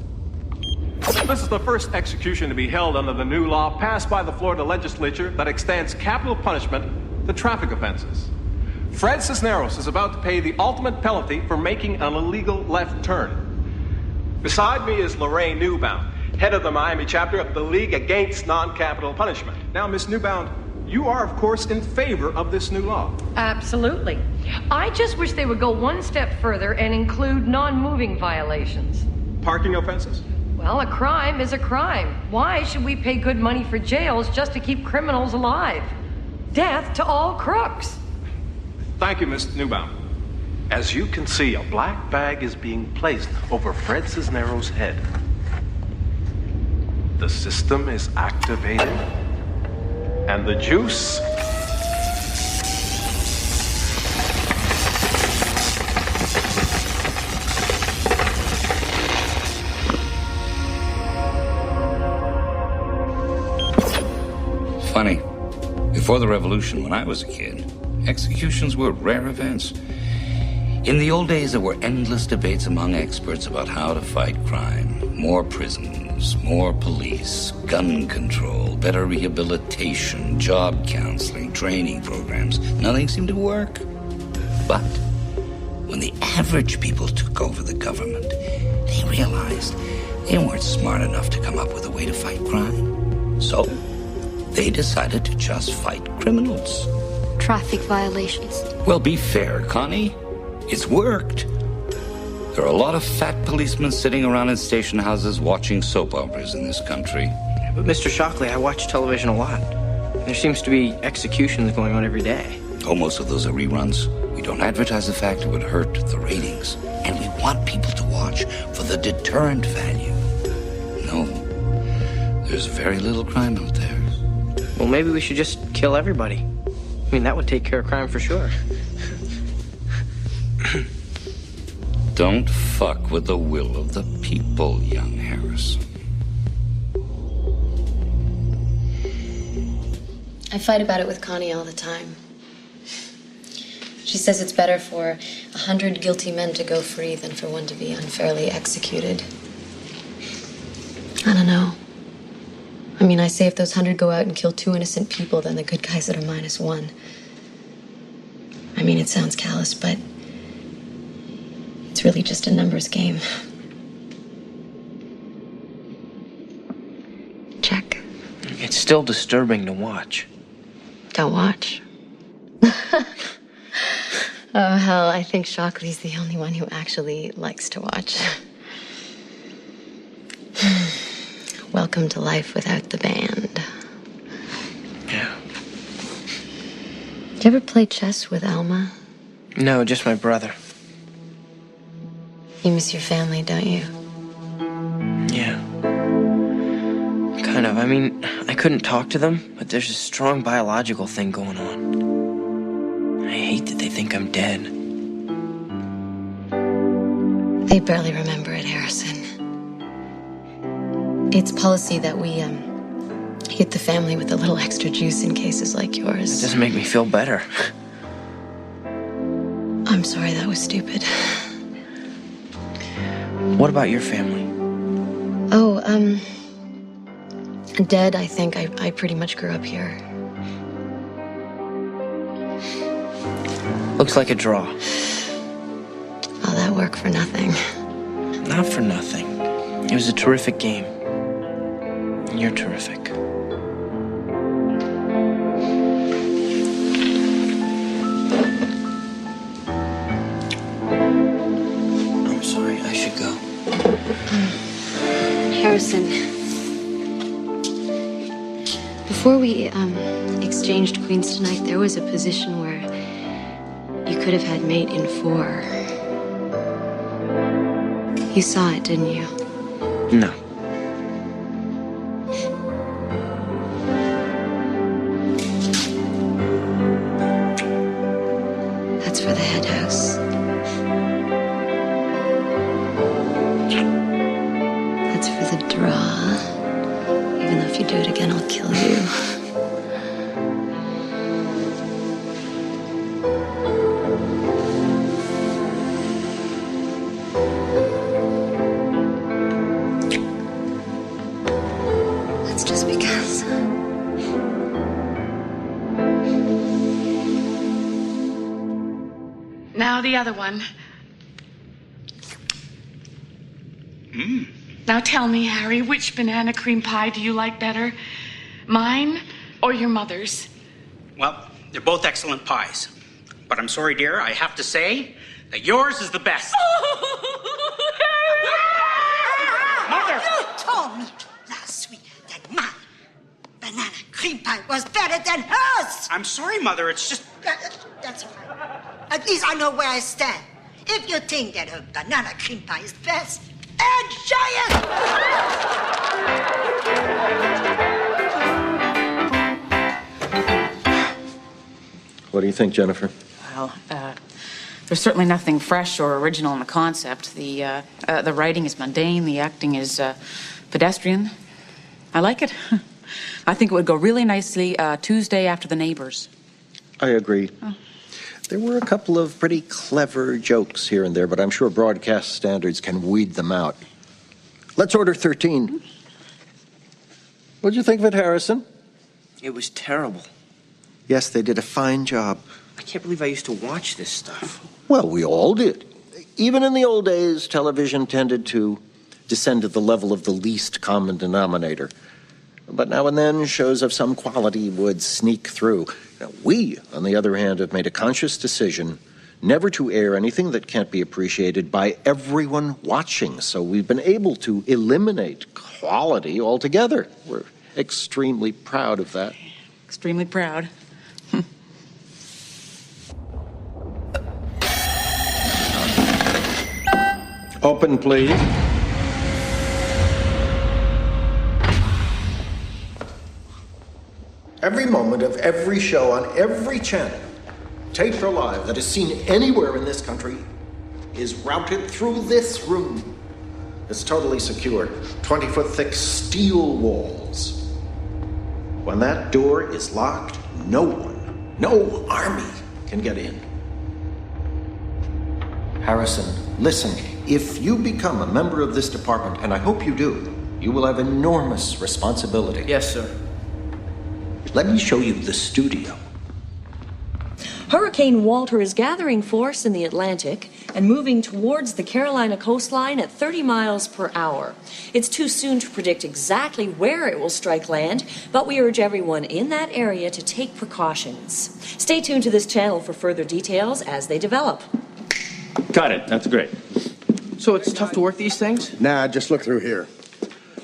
[SPEAKER 26] This is the first execution to be held under the new law passed by the Florida legislature that extends capital punishment to traffic offenses. Fred Cisneros is about to pay the ultimate penalty for making an illegal left turn. Beside me is Lorraine Newbound, head of the Miami chapter of the League Against Non-Capital Punishment. Now, Miss Newbound, you are, of course, in favor of this new law.
[SPEAKER 27] Absolutely. I just wish they would go one step further and include non-moving violations.
[SPEAKER 26] Parking offenses?
[SPEAKER 27] Well, a crime is a crime. Why should we pay good money for jails just to keep criminals alive? Death to all crooks.
[SPEAKER 26] Thank you, Miss Newbound. As you can see, a black bag is being placed over Fred Cisneros' head. The system is activated, and the juice
[SPEAKER 24] Funny. Before the revolution, when I was a kid, executions were rare events. In the old days, there were endless debates among experts about how to fight crime. More prisons, more police, gun control, better rehabilitation, job counseling, training programs. Nothing seemed to work. But when the average people took over the government, they realized they weren't smart enough to come up with a way to fight crime. So they decided to just fight criminals.
[SPEAKER 25] Traffic violations.
[SPEAKER 24] Well, be fair, Connie. It's worked. There are a lot of fat policemen sitting around in station houses watching soap operas in this country.
[SPEAKER 7] But Mr. Shockley, I watch television a lot. There seems to be executions going on every day.
[SPEAKER 24] Oh, most of those are reruns. We don't advertise the fact it would hurt the ratings. And we want people to watch for the deterrent value. No, there's very little crime out there.
[SPEAKER 7] Well, maybe we should just kill everybody. I mean, that would take care of crime for sure.
[SPEAKER 24] Don't fuck with the will of the people, young Harris.
[SPEAKER 3] I fight about it with Connie all the time. She says it's better for 100 guilty men to go free than for one to be unfairly executed. I don't know. I mean, I say if those 100 go out and kill 2 innocent people, then the good guys that are -1. I mean, it sounds callous, but it's really just a numbers game. Check.
[SPEAKER 7] It's still disturbing to watch.
[SPEAKER 3] Don't watch. Oh, hell, I think Shockley's the only one who actually likes to watch. Welcome to life without the band.
[SPEAKER 7] Yeah.
[SPEAKER 3] Did you ever play chess with Alma?
[SPEAKER 7] No, just my brother.
[SPEAKER 3] You miss your family, don't you?
[SPEAKER 7] Yeah. Kind of. I mean, I couldn't talk to them, but there's a strong biological thing going on. I hate that they think I'm dead.
[SPEAKER 3] They barely remember it, Harrison. It's policy that we, hit the family with a little extra juice in cases like yours.
[SPEAKER 7] It doesn't make me feel better.
[SPEAKER 3] I'm sorry, that was stupid.
[SPEAKER 7] What about your family?
[SPEAKER 3] Oh, dead, I think. I pretty much grew up here.
[SPEAKER 7] Looks like a draw.
[SPEAKER 3] All that work for nothing.
[SPEAKER 7] Not for nothing. It was a terrific game. You're terrific. I'm sorry, I should go.
[SPEAKER 3] Harrison, before we exchanged queens tonight, there was a position where you could have had mate in 4. You saw it, didn't you?
[SPEAKER 7] No.
[SPEAKER 3] That's for the head house. That's for the draw. Even though if you do it again, I'll kill you.
[SPEAKER 5] Now the other one. Now tell me, Harry, which banana cream pie do you like better? Mine or your mother's?
[SPEAKER 6] Well, they're both excellent pies. But I'm sorry, dear, I have to say that yours is the best.
[SPEAKER 11] Mother! You told me last week that my banana cream pie was better than hers.
[SPEAKER 6] I'm sorry, Mother, it's just...
[SPEAKER 11] That's all right. At least I know where I stand. If you think that her banana cream pie is best, enjoy it!
[SPEAKER 15] What do you think, Jennifer?
[SPEAKER 16] Well, there's certainly nothing fresh or original in the concept. The writing is mundane, the acting is pedestrian. I like it. I think it would go really nicely Tuesday after The Neighbors.
[SPEAKER 15] I agree.
[SPEAKER 16] Oh.
[SPEAKER 15] There were a couple of pretty clever jokes here and there, but I'm sure broadcast standards can weed them out. Let's order 13. What'd you think of it, Harrison?
[SPEAKER 7] It was terrible.
[SPEAKER 15] Yes, they did a fine job.
[SPEAKER 7] I can't believe I used to watch this stuff.
[SPEAKER 15] Well, we all did. Even in the old days, television tended to descend to the level of the least common denominator. But now and then, shows of some quality would sneak through. Now, we, on the other hand, have made a conscious decision never to air anything that can't be appreciated by everyone watching. So we've been able to eliminate quality altogether. We're extremely proud of that.
[SPEAKER 16] Extremely proud.
[SPEAKER 15] Open, please. Every moment of every show on every channel, taped or live, that is seen anywhere in this country is routed through this room. It's totally secured. 20-foot thick steel walls. When that door is locked, no one, no army can get in. Harrison, listen. If you become a member of this department, and I hope you do, you will have enormous responsibility.
[SPEAKER 7] Yes, sir.
[SPEAKER 15] Let me show you the studio.
[SPEAKER 13] Hurricane Walter is gathering force in the Atlantic and moving towards the Carolina coastline at 30 miles per hour. It's too soon to predict exactly where it will strike land, but we urge everyone in that area to take precautions. Stay tuned to this channel for further details as they develop.
[SPEAKER 14] Got it. That's great.
[SPEAKER 7] So it's tough to work these things?
[SPEAKER 17] Nah, just look through here.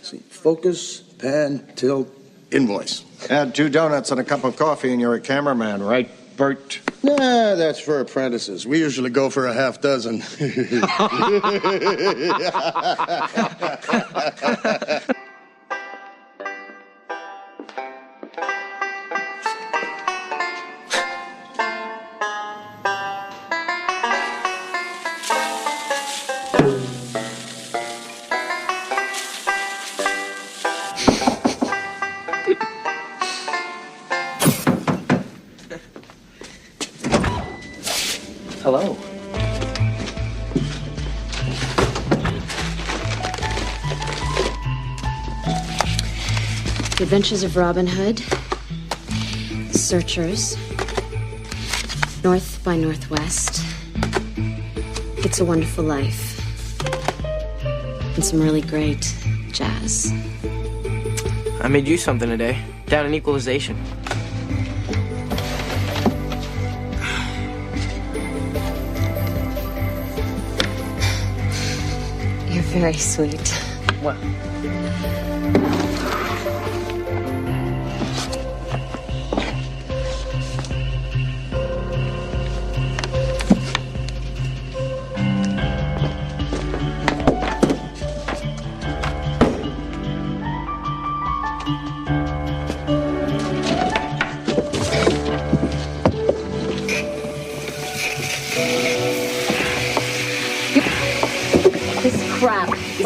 [SPEAKER 17] See, focus, pan, tilt, invoice.
[SPEAKER 15] Add 2 donuts and a cup of coffee and you're a cameraman, right, Bert?
[SPEAKER 17] Nah, that's for apprentices. We usually go for a half dozen.
[SPEAKER 7] Hello.
[SPEAKER 3] The Adventures of Robin Hood, The Searchers, North by Northwest, It's a Wonderful Life, and some really great jazz.
[SPEAKER 7] I made you something today, down in equalization.
[SPEAKER 3] You're very sweet.
[SPEAKER 7] What?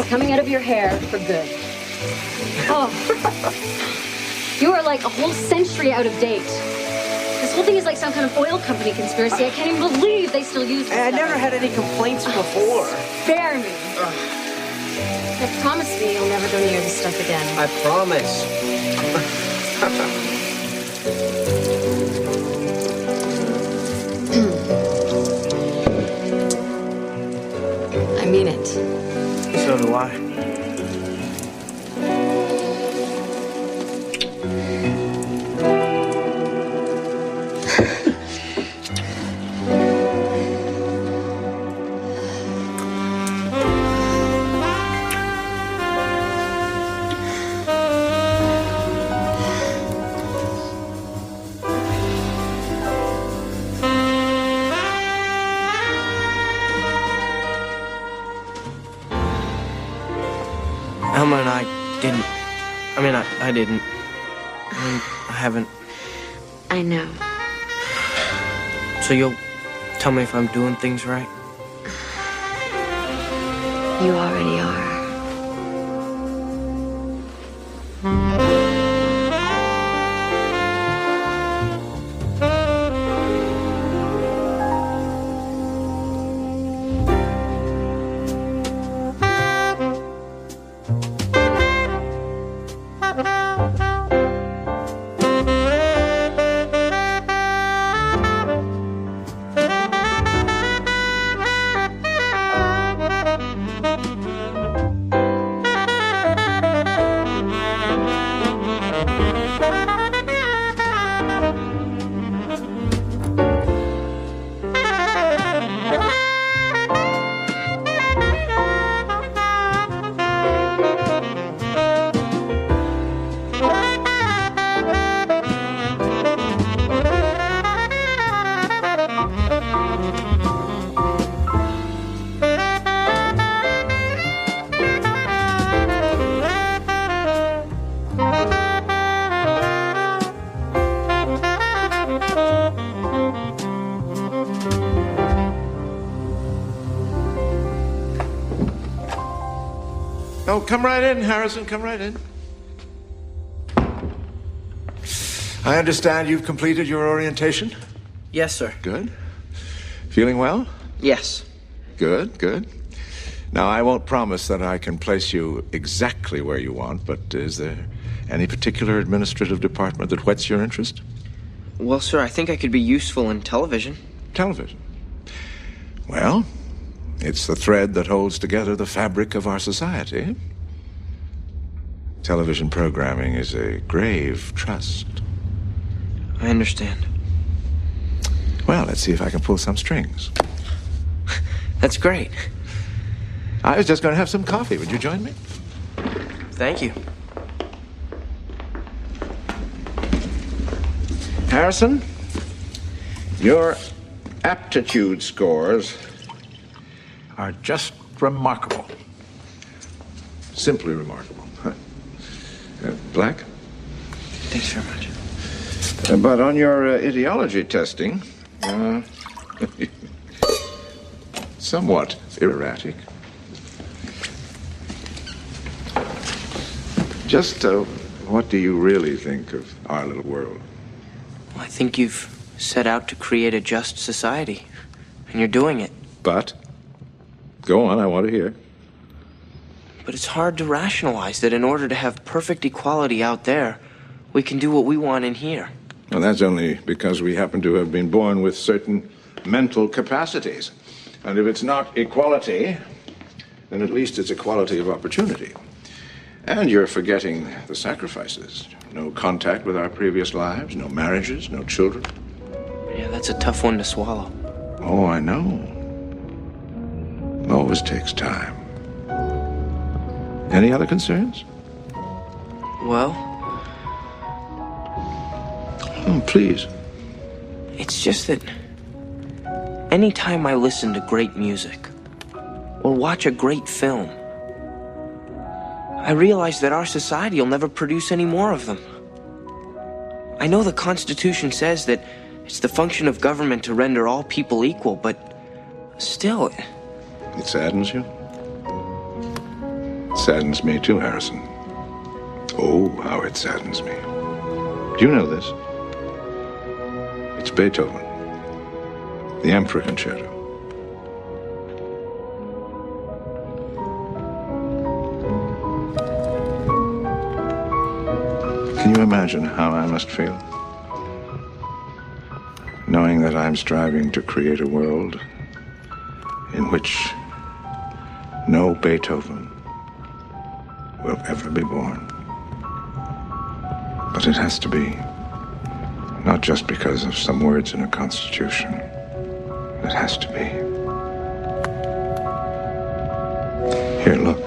[SPEAKER 3] Coming out of your hair for good. Oh. You are like a whole century out of date. This whole thing is like some kind of oil company conspiracy. I can't even believe they still use this
[SPEAKER 7] I
[SPEAKER 3] stuff.
[SPEAKER 7] never had any complaints before.
[SPEAKER 3] Spare me. Now, promise me you'll never go near this stuff again.
[SPEAKER 7] I promise.
[SPEAKER 3] I mean it.
[SPEAKER 7] So do I. Elma and I didn't. I didn't. I haven't.
[SPEAKER 3] I know.
[SPEAKER 7] So you'll tell me if I'm doing things right?
[SPEAKER 3] You already are.
[SPEAKER 22] Oh, come right in, Harrison. Come right in. I understand you've completed your orientation?
[SPEAKER 7] Yes, sir.
[SPEAKER 22] Good. Feeling well?
[SPEAKER 7] Yes.
[SPEAKER 22] Good, good. Now, I won't promise that I can place you exactly where you want, but is there any particular administrative department that whets your interest?
[SPEAKER 7] Well, sir, I think I could be useful in television.
[SPEAKER 22] Television? Well, it's the thread that holds together the fabric of our society. Television programming is a grave trust.
[SPEAKER 7] I understand.
[SPEAKER 22] Well, let's see if I can pull some strings.
[SPEAKER 7] That's great.
[SPEAKER 22] I was just going to have some coffee. Would you join me?
[SPEAKER 7] Thank you.
[SPEAKER 22] Harrison, your aptitude scores are just remarkable. Simply remarkable. Black?
[SPEAKER 7] Thanks very much.
[SPEAKER 22] But on your ideology testing, somewhat erratic. Just what do you really think of our little world?
[SPEAKER 7] Well, I think you've set out to create a just society, and you're doing it.
[SPEAKER 22] But? Go on, I want to hear.
[SPEAKER 7] But it's hard to rationalize that in order to have perfect equality out there, we can do what we want in here.
[SPEAKER 22] Well, that's only because we happen to have been born with certain mental capacities. And if it's not equality, then at least it's equality of opportunity. And you're forgetting the sacrifices. No contact with our previous lives, no marriages, no children.
[SPEAKER 7] Yeah, that's a tough one to swallow.
[SPEAKER 22] Oh, I know. It always takes time. Any other concerns?
[SPEAKER 7] Well?
[SPEAKER 22] Oh, please.
[SPEAKER 7] It's just that anytime I listen to great music or watch a great film, I realize that our society will never produce any more of them. I know the Constitution says that it's the function of government to render all people equal, but still...
[SPEAKER 22] It saddens you? It saddens me too, Harrison. Oh, how it saddens me. Do you know this? It's Beethoven, the Emperor Concerto. Can you imagine how I must feel? Knowing that I'm striving to create a world in which no Beethoven will ever be born. But it has to be. Not just because of some words in a constitution. It has to be. Here, look.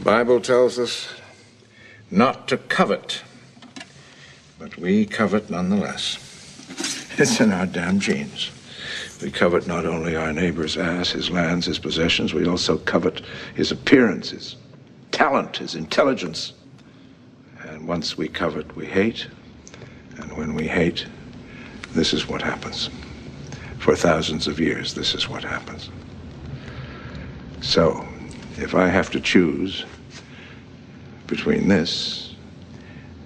[SPEAKER 22] Bible tells us not to covet, but we covet nonetheless. It's in our damn genes. We covet not only our neighbor's ass, his lands, his possessions, we also covet his appearance, his talent, his intelligence. And once we covet, we hate. And when we hate, this is what happens. For thousands of years, this is what happens. So, if I have to choose between this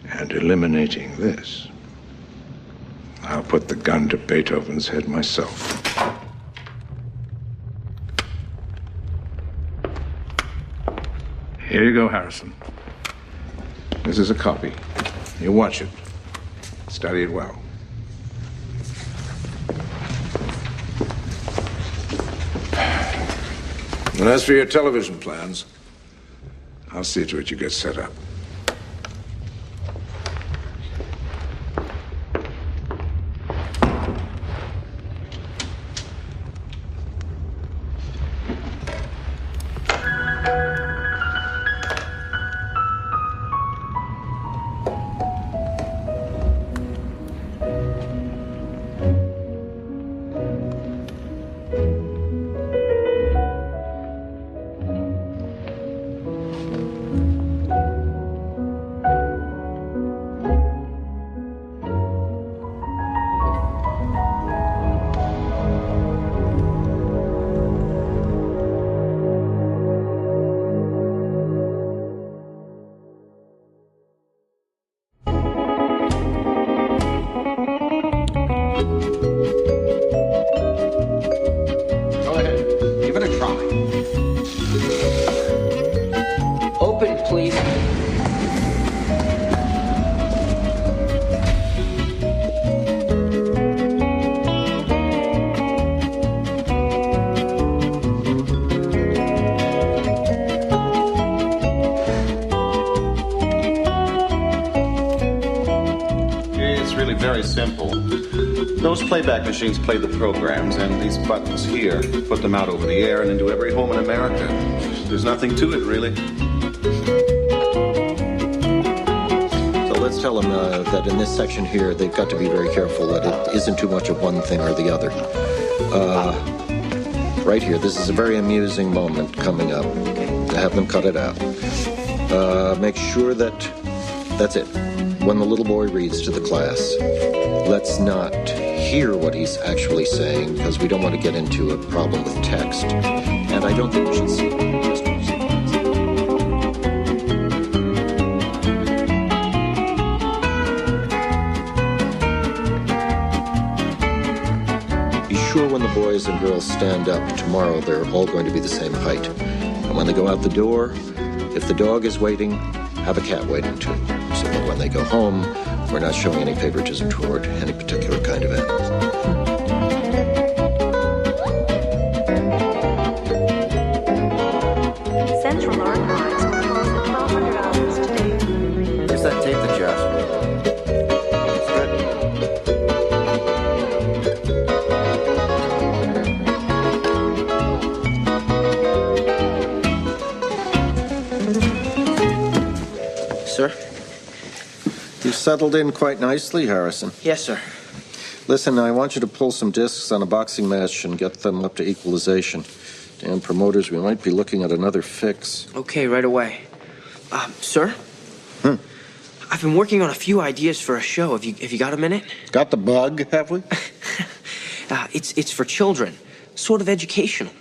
[SPEAKER 22] and eliminating this, I'll put the gun to Beethoven's head myself. Here you go, Harrison. This is a copy. You watch it. Study it well. And as for your television plans, I'll see to it you get set up.
[SPEAKER 2] Playback machines play the programs, and these buttons here put them out over the air and into every home in America. There's nothing to it, really.
[SPEAKER 15] So let's tell them that in this section here, they've got to be very careful that it isn't too much of one thing or the other. Right here, this is a very amusing moment coming up. Have them cut it out. Make sure that that's it. When the little boy reads to the class, let's not hear what he's actually saying, because we don't want to get into a problem with text. And I don't think we should see it. Be sure when the boys and girls stand up tomorrow, they're all going to be the same height. And when they go out the door, if the dog is waiting, have a cat waiting too. So that when they go home, we're not showing any favoritism toward any particular kind of animal.
[SPEAKER 1] Central Archives will close at 1200 hours today.
[SPEAKER 7] Here's that tape that you asked for.
[SPEAKER 15] Sir? You've settled in quite nicely, Harrison.
[SPEAKER 7] Yes, sir.
[SPEAKER 15] Listen, I want you to pull some discs on a boxing match and get them up to equalization. Damn promoters, we might be looking at another fix.
[SPEAKER 7] Okay, right away. Sir? I've been working on a few ideas for a show. Have you got a minute?
[SPEAKER 15] Got the bug, have we?
[SPEAKER 7] It's for children. Sort of educational.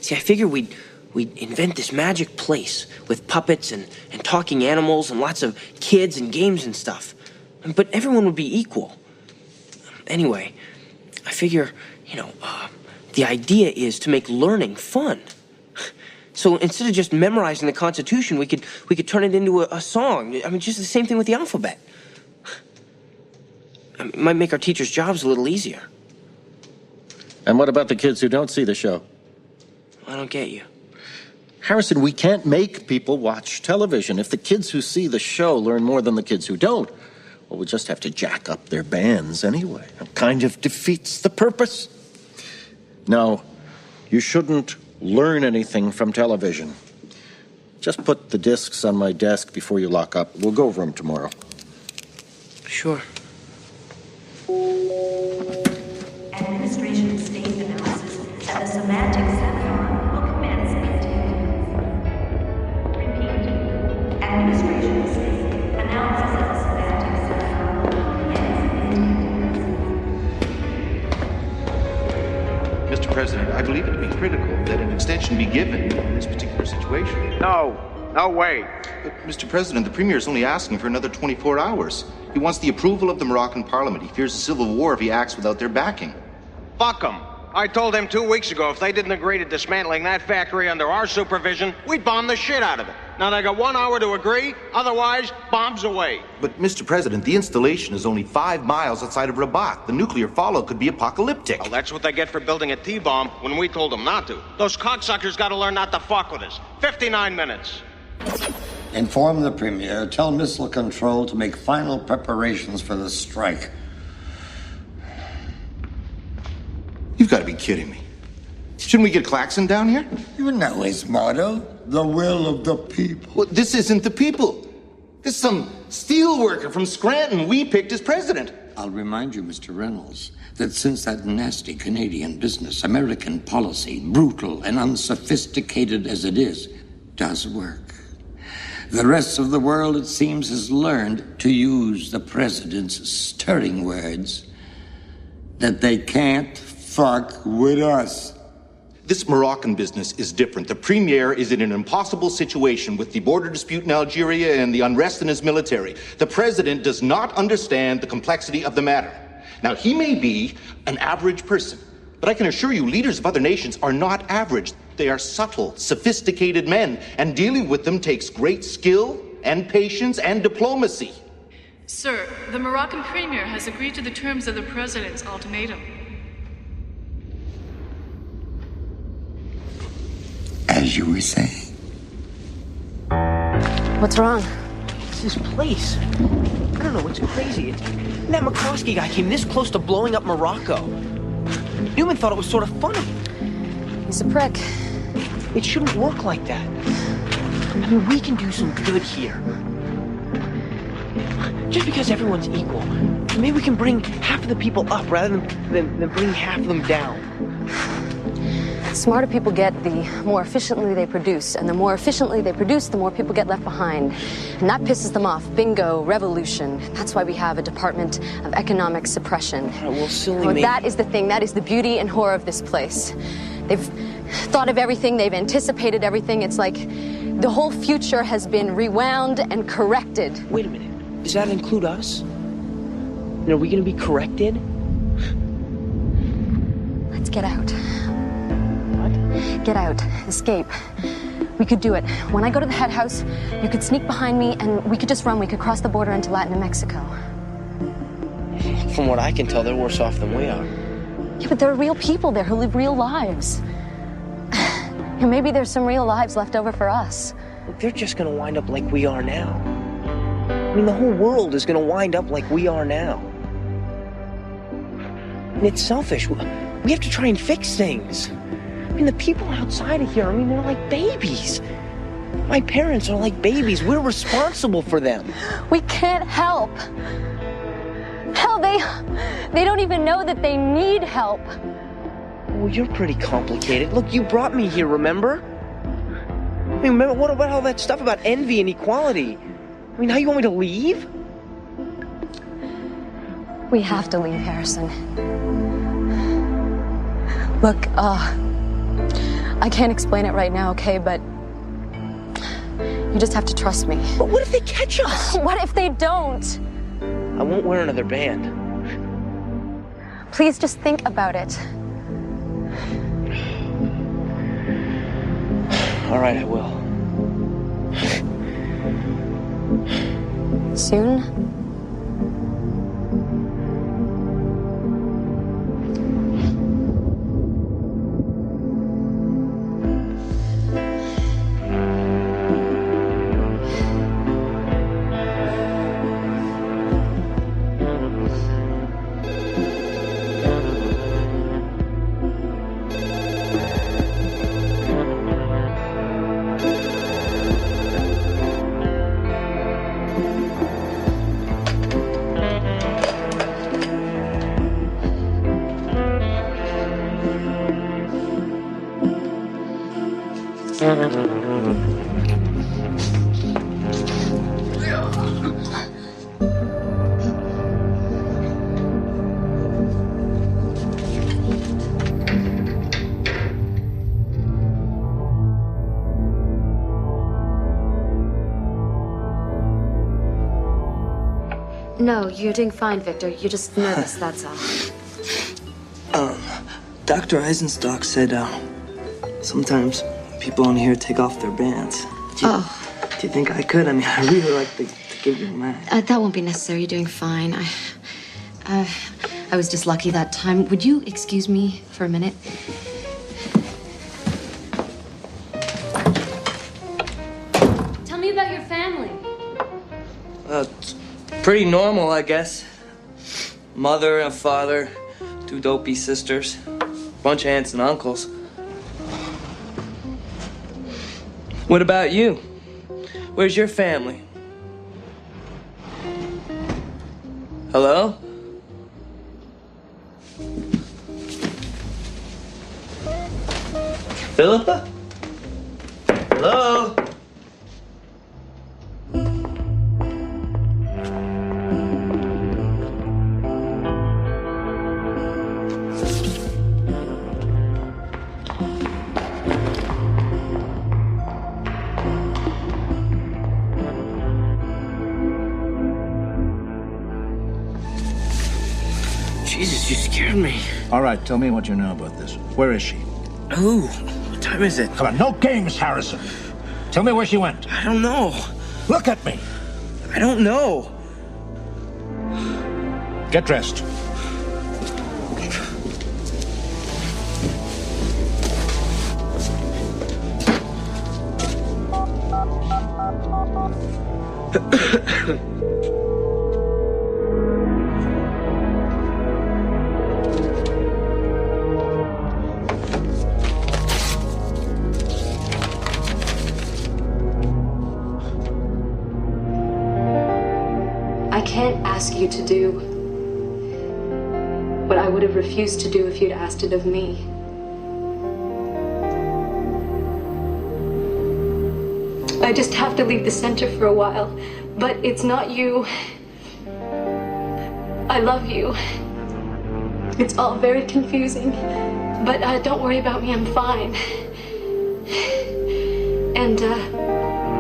[SPEAKER 7] See, I figure we'd invent this magic place with puppets and talking animals and lots of kids and games and stuff. But everyone would be equal. Anyway, I figure, the idea is to make learning fun. So instead of just memorizing the Constitution, we could turn it into a song. I mean, just the same thing with the alphabet. It might make our teachers' jobs a little easier.
[SPEAKER 15] And what about the kids who don't see the show?
[SPEAKER 7] I don't get you.
[SPEAKER 15] Harrison, we can't make people watch television. If the kids who see the show learn more than the kids who don't, well, we'll just have to jack up their bands anyway. It kind of defeats the purpose. No, you shouldn't learn anything from television. Just put the discs on my desk before you lock up. We'll go over them tomorrow.
[SPEAKER 7] Sure.
[SPEAKER 1] Administration state announces that the semantic seminar will commence in 10 minutes. Repeat. Administration state announces that the semantic seminar will commence in 10 minutes.
[SPEAKER 4] Mr. President, I believe it to be critical that an extension be given in this particular situation.
[SPEAKER 8] No way.
[SPEAKER 4] But, Mr. President, the Premier is only asking for another 24 hours. He wants the approval of the Moroccan Parliament. He fears a civil war if he acts without their backing.
[SPEAKER 8] Fuck them. I told them 2 weeks ago if they didn't agree to dismantling that factory under our supervision, we'd bomb the shit out of it. Now they got 1 hour to agree, otherwise, bombs away.
[SPEAKER 4] But, Mr. President, the installation is only 5 miles outside of Rabat. The nuclear fallout could be apocalyptic.
[SPEAKER 8] Well, that's what they get for building a T-bomb when we told them not to. Those cocksuckers gotta learn not to fuck with us. 59 minutes.
[SPEAKER 12] Inform the Premier, tell Missile Control to make final preparations for the strike.
[SPEAKER 4] You've got to be kidding me. Shouldn't we get Klaxon down here?
[SPEAKER 12] You know his motto, the will of the people.
[SPEAKER 4] Well, this isn't the people. This is some steel worker from Scranton we picked as president.
[SPEAKER 12] I'll remind you, Mr. Reynolds, that since that nasty Canadian business, American policy, brutal and unsophisticated as it is, does work. The rest of the world, it seems, has learned to use the president's stirring words that they can't fuck with us.
[SPEAKER 4] This Moroccan business is different. The Premier is in an impossible situation with the border dispute in Algeria and the unrest in his military. The President does not understand the complexity of the matter. Now, he may be an average person, but I can assure you leaders of other nations are not average. They are subtle, sophisticated men, and dealing with them takes great skill and patience and diplomacy.
[SPEAKER 18] Sir, the Moroccan Premier has agreed to the terms of the President's ultimatum.
[SPEAKER 12] As you were saying.
[SPEAKER 3] What's wrong?
[SPEAKER 7] It's this place. I don't know, it's crazy. That McCloskey guy came this close to blowing up Morocco. Newman thought it was sort of funny.
[SPEAKER 3] He's a prick.
[SPEAKER 7] It shouldn't work like that. I mean, we can do some good here. Just because everyone's equal, maybe we can bring half of the people up rather than bring half of them down.
[SPEAKER 3] The smarter people get, the more efficiently they produce. And the more efficiently they produce, the more people get left behind. And that pisses them off. Bingo, revolution. That's why we have a Department of Economic Suppression.
[SPEAKER 7] Oh, well, silly me.
[SPEAKER 3] That is the thing. That is the beauty and horror of this place. They've thought of everything. They've anticipated everything. It's like the whole future has been rewound and corrected.
[SPEAKER 7] Wait a minute. Does that include us? And are we going to be corrected?
[SPEAKER 3] Let's get out. Get out. Escape. We could do it. When I go to the head house, you could sneak behind me and we could just run. We could cross the border into Latin Mexico.
[SPEAKER 7] From what I can tell, they're worse off than we are.
[SPEAKER 3] Yeah, but there are real people there who live real lives. And maybe there's some real lives left over for us.
[SPEAKER 7] Look, they're just going to wind up like we are now. I mean, the whole world is going to wind up like we are now. And it's selfish. We have to try and fix things. I mean, the people outside of here, I mean, they're like babies. My parents are like babies. We're responsible for them.
[SPEAKER 3] We can't help. Hell, they don't even know that they need help.
[SPEAKER 7] Well, you're pretty complicated. Look, you brought me here, remember? I mean, remember, what about all that stuff about envy and equality? I mean, now you want me to leave?
[SPEAKER 3] We have to leave, Harrison. Look, I can't explain it right now, okay, but you just have to trust me.
[SPEAKER 7] But what if they catch us?
[SPEAKER 3] What if they don't?
[SPEAKER 7] I won't wear another band.
[SPEAKER 3] Please just think about it.
[SPEAKER 7] All right, I will.
[SPEAKER 3] Soon? No, you're doing fine, Victor. You're just nervous, that's all.
[SPEAKER 9] Dr. Eisenstock said, sometimes people in here take off their bands. Do you think I could? I mean, I really like to give you a man.
[SPEAKER 3] That won't be necessary. You're doing fine. I was just lucky that time. Would you excuse me for a minute? Tell me about your family.
[SPEAKER 9] It's pretty normal, I guess. Mother and father, 2 dopey sisters, bunch of aunts and uncles. What about you? Where's your family? Hello? Philippa? Hello? Jesus, you scared me.
[SPEAKER 22] All right, tell me what you know about this. Where is she?
[SPEAKER 9] Ooh, what time is it?
[SPEAKER 22] Come on, no games, Harrison. Tell me where she went.
[SPEAKER 9] I don't know.
[SPEAKER 22] Look at me.
[SPEAKER 9] I don't know.
[SPEAKER 22] Get dressed.
[SPEAKER 10] I can't ask you to do what I would have refused to do if you'd asked it of me. I just have to leave the center for a while, but it's not you. I love you. It's all very confusing, but don't worry about me, I'm fine. And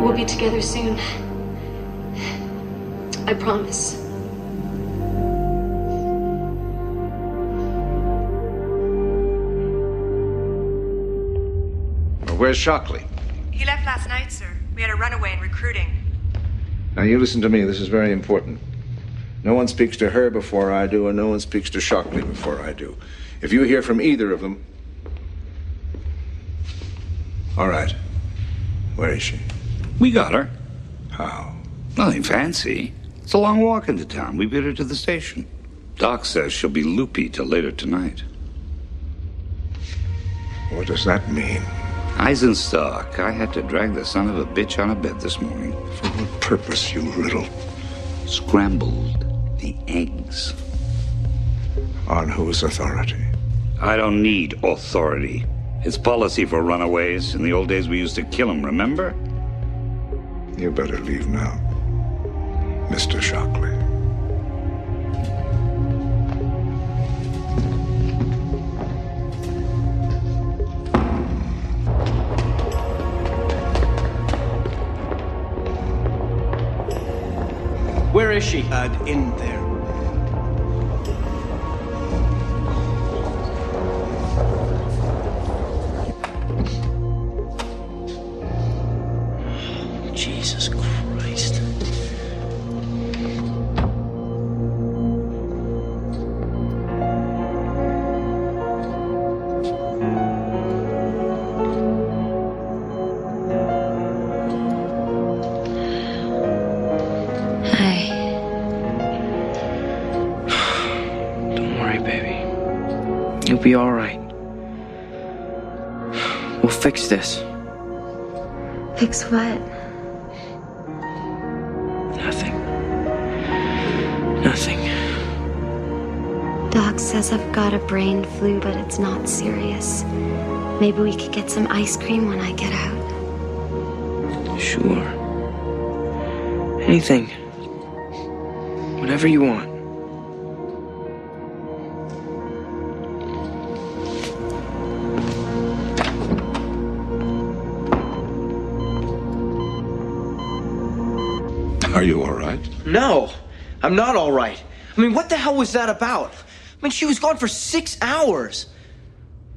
[SPEAKER 10] we'll be together soon. I promise.
[SPEAKER 22] Where's Shockley?
[SPEAKER 19] He left last night, sir. We had a runaway in recruiting.
[SPEAKER 22] Now, you listen to me. This is very important. No one speaks to her before I do, and no one speaks to Shockley before I do. If you hear from either of them... All right. Where is she?
[SPEAKER 24] We got her.
[SPEAKER 22] How?
[SPEAKER 24] Nothing fancy. It's a long walk into town. We beat her to the station. Doc says she'll be loopy till later tonight.
[SPEAKER 22] What does that mean?
[SPEAKER 24] Eisenstock, I had to drag the son of a bitch on a bed this morning.
[SPEAKER 22] For what purpose, you little...
[SPEAKER 24] Scrambled the eggs.
[SPEAKER 22] On whose authority?
[SPEAKER 24] I don't need authority. It's policy for runaways. In the old days, we used to kill them, remember?
[SPEAKER 22] You better leave now, Mr. Shockley.
[SPEAKER 9] Where is she?
[SPEAKER 20] In there.
[SPEAKER 9] Jesus Christ.
[SPEAKER 7] You'll be all right. We'll fix this.
[SPEAKER 3] Fix what?
[SPEAKER 7] Nothing. Nothing.
[SPEAKER 3] Doc says I've got a brain flu, but it's not serious. Maybe we could get some ice cream when I get out.
[SPEAKER 7] Sure. Anything. Whatever you want.
[SPEAKER 22] Are you all right?
[SPEAKER 9] No.
[SPEAKER 7] I'm not all right. I mean, what the hell was that about? I mean, she was gone for 6 hours.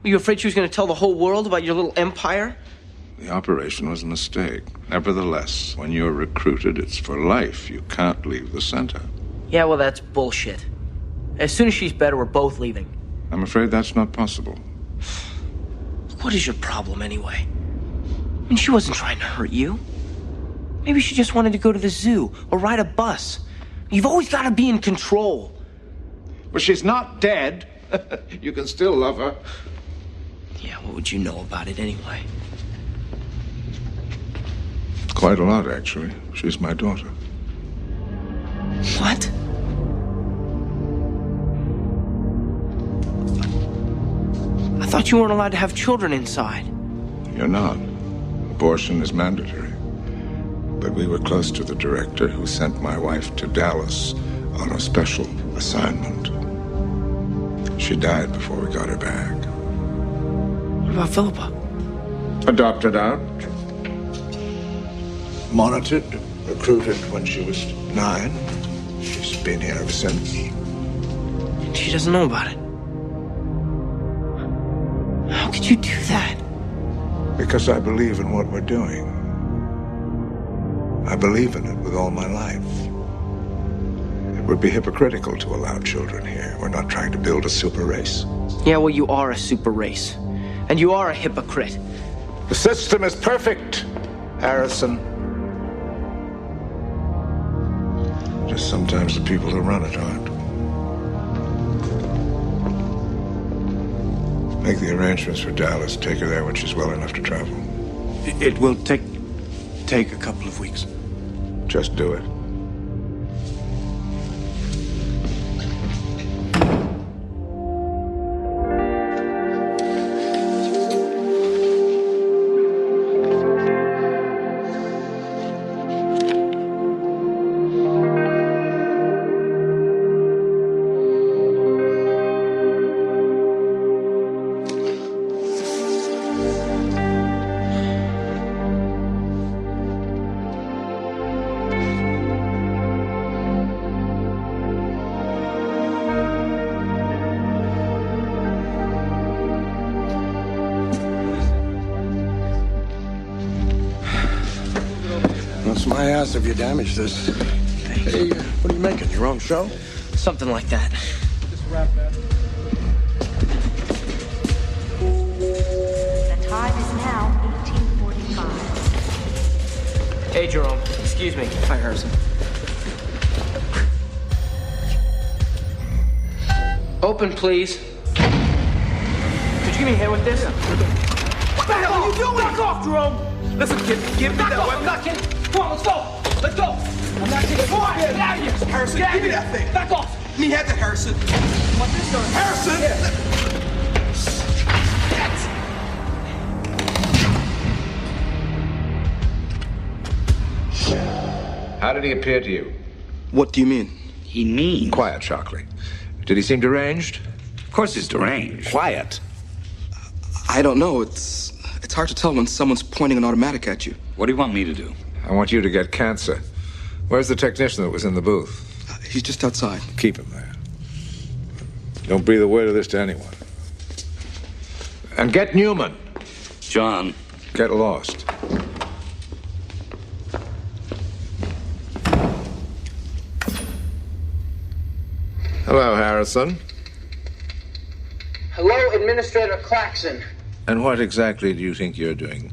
[SPEAKER 7] Were you afraid she was going to tell the whole world about your little empire?
[SPEAKER 22] The operation was a mistake. Nevertheless, when you're recruited, it's for life. You can't leave the center.
[SPEAKER 7] Yeah, well, that's bullshit. As soon as she's better, we're both leaving.
[SPEAKER 22] I'm afraid that's not possible.
[SPEAKER 7] What is your problem, anyway? I mean, she wasn't trying to hurt you. Maybe she just wanted to go to the zoo or ride a bus. You've always got to be in control.
[SPEAKER 22] But she's not dead. You can still love her.
[SPEAKER 7] Yeah, what would you know about it anyway?
[SPEAKER 22] Quite a lot, actually. She's my daughter.
[SPEAKER 7] What? I thought you weren't allowed to have children inside.
[SPEAKER 22] You're not. Abortion is mandatory. But we were close to the director who sent my wife to Dallas on a special assignment. She died before we got her back.
[SPEAKER 7] What about Philippa?
[SPEAKER 22] Adopted out. Monitored. Recruited when she was 9. She's been here ever since.
[SPEAKER 7] She doesn't know about it. How could you do that?
[SPEAKER 22] Because I believe in what we're doing. I believe in it with all my life. It would be hypocritical to allow children here. We're not trying to build a super race.
[SPEAKER 7] Yeah, well, you are a super race. And you are a hypocrite.
[SPEAKER 22] The system is perfect, Harrison. Just sometimes the people who run it aren't. Make the arrangements for Dallas. Take her there when she's well enough to travel.
[SPEAKER 5] It will take a couple of weeks.
[SPEAKER 22] Just do it.
[SPEAKER 17] My ass if you damage this. Hey, what are you making? Your own show?
[SPEAKER 7] Something like that.
[SPEAKER 1] The time is now 18:45.
[SPEAKER 7] Hey, Jerome. Excuse me. Hi, Harrison. Open, please. Could you give me a hand with this?
[SPEAKER 20] What the hell are you doing? Back off, Jerome! Listen, kid, give me that weapon.
[SPEAKER 7] I'm not kidding. Come on, let's go. Let's go. I'm not kidding. Come on, get out of here.
[SPEAKER 20] Harrison, give me that thing.
[SPEAKER 7] Back off.
[SPEAKER 20] Let me have that, Harrison.
[SPEAKER 7] Come on, this guy.
[SPEAKER 20] Harrison!
[SPEAKER 22] How did he appear to you?
[SPEAKER 5] What do you mean?
[SPEAKER 24] He means.
[SPEAKER 22] Quiet, Shockley. Did he seem deranged?
[SPEAKER 24] Of course he's deranged.
[SPEAKER 22] Quiet.
[SPEAKER 5] I don't know. It's hard to tell when someone's pointing an automatic at you.
[SPEAKER 24] What do you want me to do?
[SPEAKER 22] I want you to get cancer. Where's the technician that was in the booth?
[SPEAKER 5] He's just outside.
[SPEAKER 22] Keep him there. Don't breathe a word of this to anyone. And get Newman.
[SPEAKER 24] John.
[SPEAKER 22] Get lost. Hello, Harrison.
[SPEAKER 7] Hello, Administrator Claxon.
[SPEAKER 22] And what exactly do you think you're doing?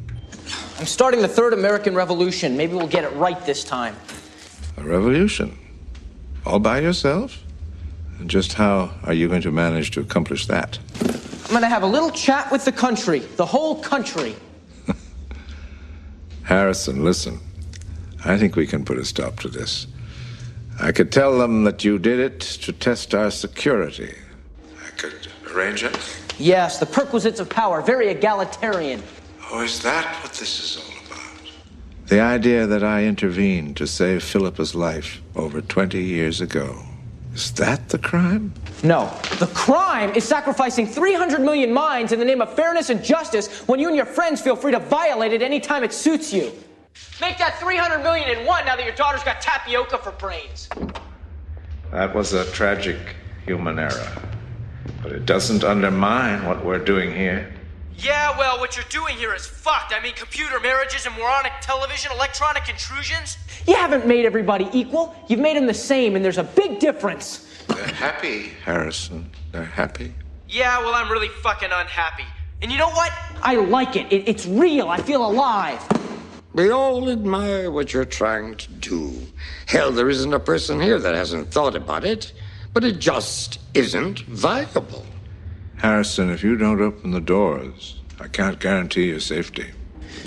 [SPEAKER 7] I'm starting the Third American Revolution. Maybe we'll get it right this time.
[SPEAKER 22] A revolution? All by yourself? And just how are you going to manage to accomplish that?
[SPEAKER 7] I'm going to have a little chat with the country. The whole country.
[SPEAKER 22] Harrison, listen. I think we can put a stop to this. I could tell them that you did it to test our security. I could arrange it.
[SPEAKER 7] Yes, the perquisites of power. Very egalitarian.
[SPEAKER 22] Oh, is that what this is all about? The idea that I intervened to save Philippa's life over 20 years ago. Is that the crime?
[SPEAKER 7] No. The crime is sacrificing 300 million minds in the name of fairness and justice when you and your friends feel free to violate it any time it suits you. Make that 300 million in one now that your daughter's got tapioca for brains.
[SPEAKER 22] That was a tragic human error. But it doesn't undermine what we're doing here.
[SPEAKER 7] Yeah, well, what you're doing here is fucked. I mean, computer marriages and moronic television, electronic intrusions. You haven't made everybody equal. You've made them the same, and there's a big difference.
[SPEAKER 22] They're happy, Harrison. They're happy.
[SPEAKER 7] Yeah, well, I'm really fucking unhappy. And you know what? I like it. It's real. I feel alive.
[SPEAKER 12] We all admire what you're trying to do. Hell, there isn't a person here that hasn't thought about it, but it just isn't viable.
[SPEAKER 22] Harrison, if you don't open the doors, I can't guarantee your safety.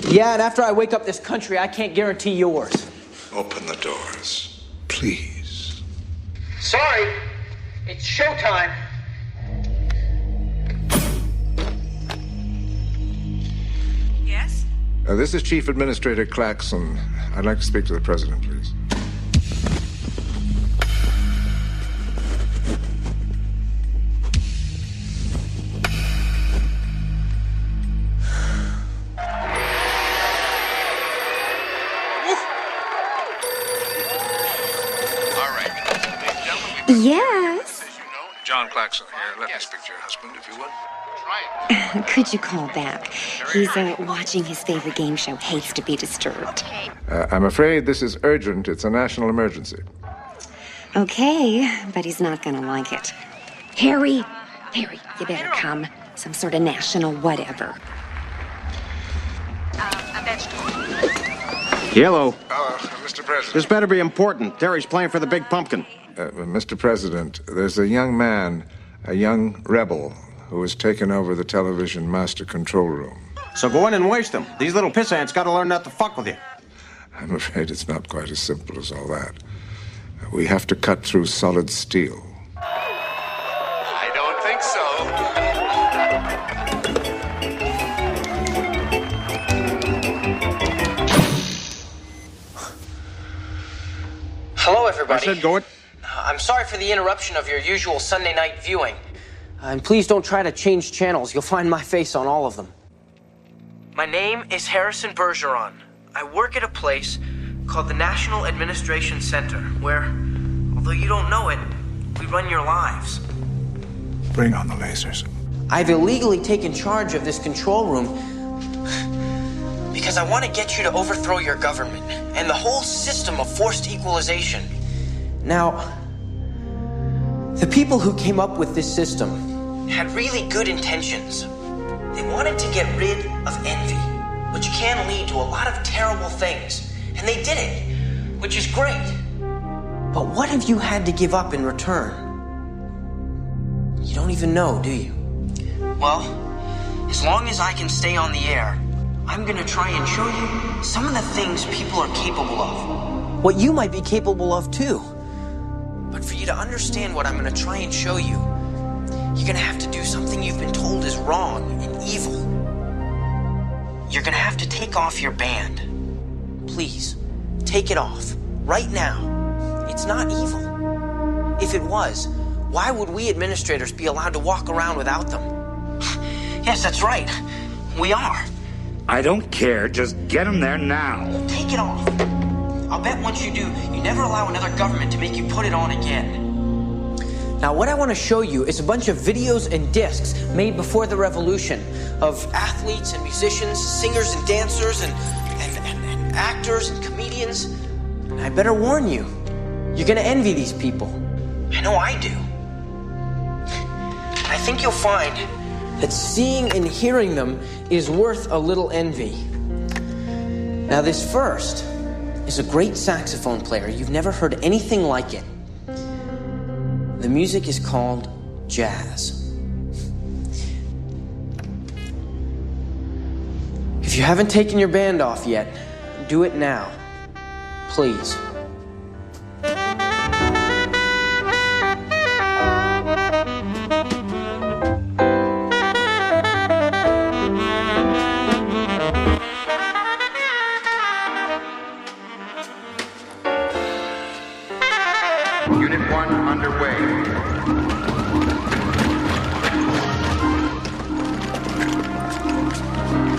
[SPEAKER 7] Yeah, and after I wake up this country, I can't guarantee yours.
[SPEAKER 22] Open the doors, please.
[SPEAKER 7] Sorry, it's showtime.
[SPEAKER 19] Yes?
[SPEAKER 22] This is Chief Administrator Claxon. I'd like to speak to the President, please.
[SPEAKER 6] Yes?
[SPEAKER 22] John Claxon here. Let me speak to your husband, if you would.
[SPEAKER 6] Could you call back? He's watching his favorite game show, Hates to be Disturbed.
[SPEAKER 22] I'm afraid this is urgent. It's a national emergency.
[SPEAKER 6] Okay, but he's not gonna like it. Harry, you better come. Some sort of national whatever.
[SPEAKER 19] A vegetable.
[SPEAKER 8] Hello.
[SPEAKER 22] Mr. President.
[SPEAKER 8] This better be important. Terry's playing for the Big Pumpkin.
[SPEAKER 22] Mr. President, there's a young man, a young rebel, who has taken over the television master control room.
[SPEAKER 8] So go in and waste them. These little piss ants gotta learn not to fuck with you.
[SPEAKER 22] I'm afraid it's not quite as simple as all that. We have to cut through solid steel.
[SPEAKER 11] I don't think so.
[SPEAKER 7] Hello, everybody.
[SPEAKER 8] I said go it.
[SPEAKER 7] I'm sorry for the interruption of your usual Sunday night viewing. And please don't try to change channels. You'll find my face on all of them. My name is Harrison Bergeron. I work at a place called the National Administration Center, where, although you don't know it, we run your lives.
[SPEAKER 22] Bring on the lasers.
[SPEAKER 7] I've illegally taken charge of this control room because I want to get you to overthrow your government and the whole system of forced equalization. Now, the people who came up with this system had really good intentions. They wanted to get rid of envy, which can lead to a lot of terrible things. And they did it, which is great. But what have you had to give up in return? You don't even know, do you? Well, as long as I can stay on the air, I'm gonna try and show you some of the things people are capable of. What you might be capable of too. But for you to understand what I'm gonna try and show you, you're gonna have to do something you've been told is wrong and evil. You're gonna have to take off your band. Please, take it off. Right now. It's not evil. If it was, why would we administrators be allowed to walk around without them? Yes, that's right. We are.
[SPEAKER 24] I don't care. Just get them there now.
[SPEAKER 7] Take it off. I'll bet once you do, you never allow another government to make you put it on again. Now, what I want to show you is a bunch of videos and discs made before the revolution of athletes and musicians, singers and dancers and actors and comedians. And I better warn you, you're going to envy these people. I know I do. I think you'll find that seeing and hearing them is worth a little envy. Now, this first is a great saxophone player. You've never heard anything like it. The music is called jazz. If you haven't taken your band off yet, do it now. Please.
[SPEAKER 11] Unit 1 underway.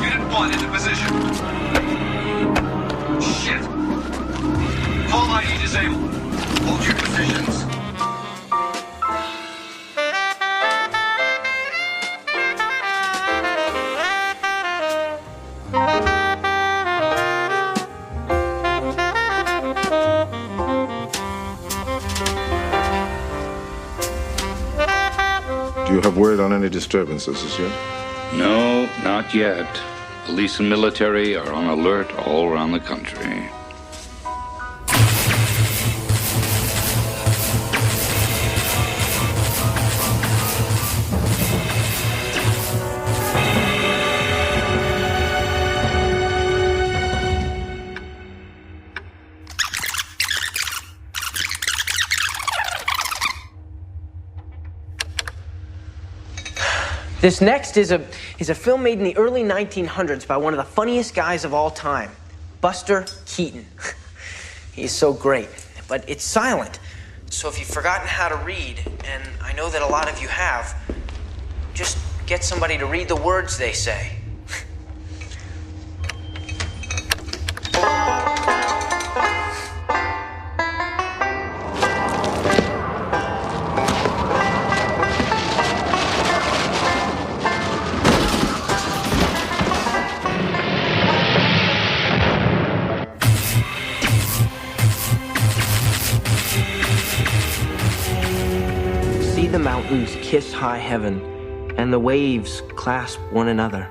[SPEAKER 20] Unit 1 into position. Shit. Full ID disabled.
[SPEAKER 11] Hold your positions.
[SPEAKER 22] Do you have word on any disturbances as yet?
[SPEAKER 24] No, not yet. Police and military are on alert all around the country.
[SPEAKER 7] This next is a film made in the early 1900s by one of the funniest guys of all time, Buster Keaton. He's so great, but it's silent. So if you've forgotten how to read, and I know that a lot of you have, just get somebody to read the words they say. The mountains kiss high heaven, and the waves clasp one another.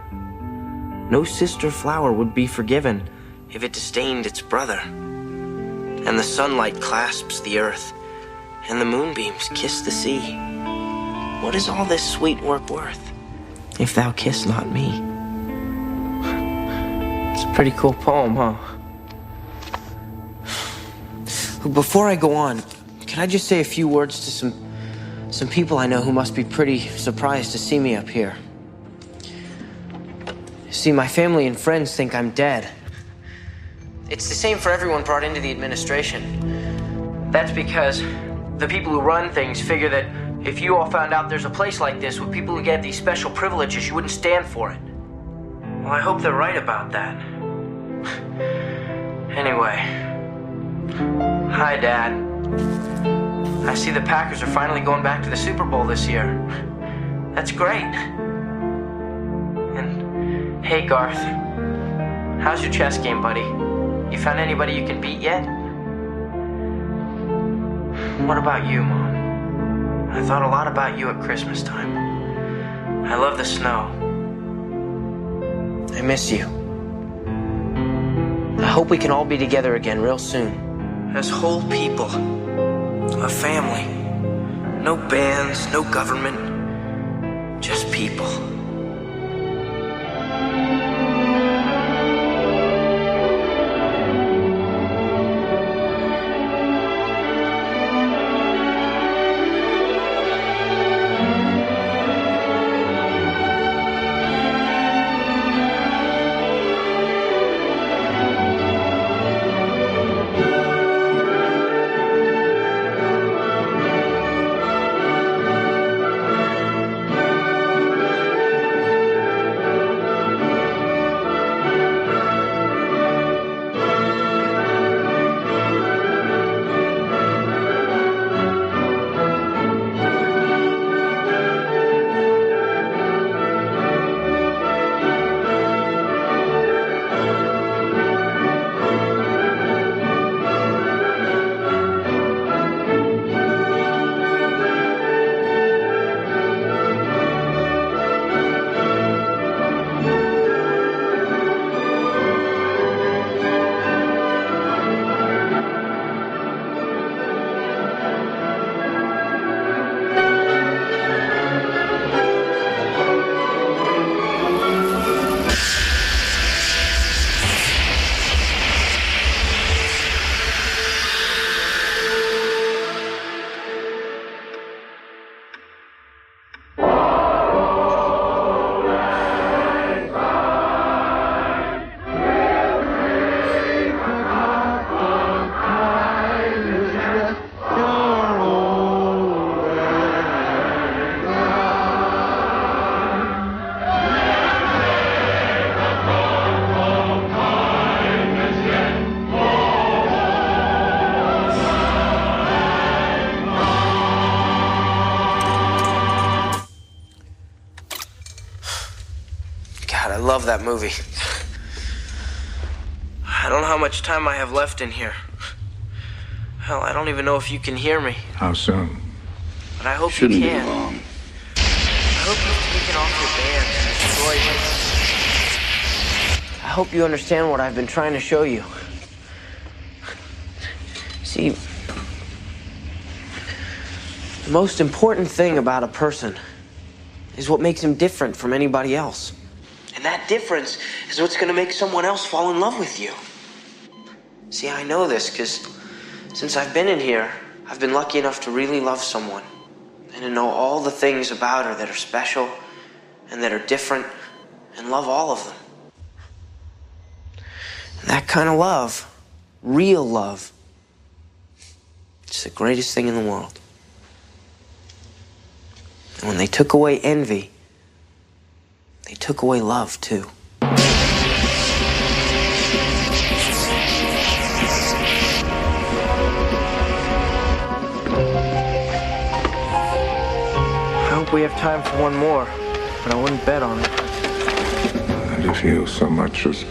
[SPEAKER 7] No sister flower would be forgiven if it disdained its brother. And the sunlight clasps the earth, and the moonbeams kiss the sea. What is all this sweet work worth, if thou kiss not me? It's a pretty cool poem, huh? Before I go on, can I just say a few words to some people I know who must be pretty surprised to see me up here. See, my family and friends think I'm dead. It's the same for everyone brought into the administration. That's because the people who run things figure that if you all found out there's a place like this with people who get these special privileges, you wouldn't stand for it. Well, I hope they're right about that. Anyway. Hi, Dad. I see the Packers are finally going back to the Super Bowl this year. That's great. And, hey, Garth. How's your chess game, buddy? You found anybody you can beat yet? What about you, Mom? I thought a lot about you at Christmas time. I love the snow. I miss you. I hope we can all be together again real soon. As whole people. A family. No bands, no government. Just people. Love that movie. I don't know how much time I have left in here. Hell, I don't even know if you can hear me.
[SPEAKER 22] How soon?
[SPEAKER 7] But I hope
[SPEAKER 24] Shouldn't
[SPEAKER 7] you
[SPEAKER 24] be
[SPEAKER 7] can.
[SPEAKER 24] long.
[SPEAKER 7] boys. I hope you understand what I've been trying to show you. See, the most important thing about a person is what makes him different from anybody else. And that difference is what's going to make someone else fall in love with you. See, I know this because since I've been in here, I've been lucky enough to really love someone and to know all the things about her that are special and that are different and love all of them. And that kind of love, real love, it's the greatest thing in the world. And when they took away envy, they took away love too. I hope we have time for one more, but I wouldn't bet on it.
[SPEAKER 22] And if you so much as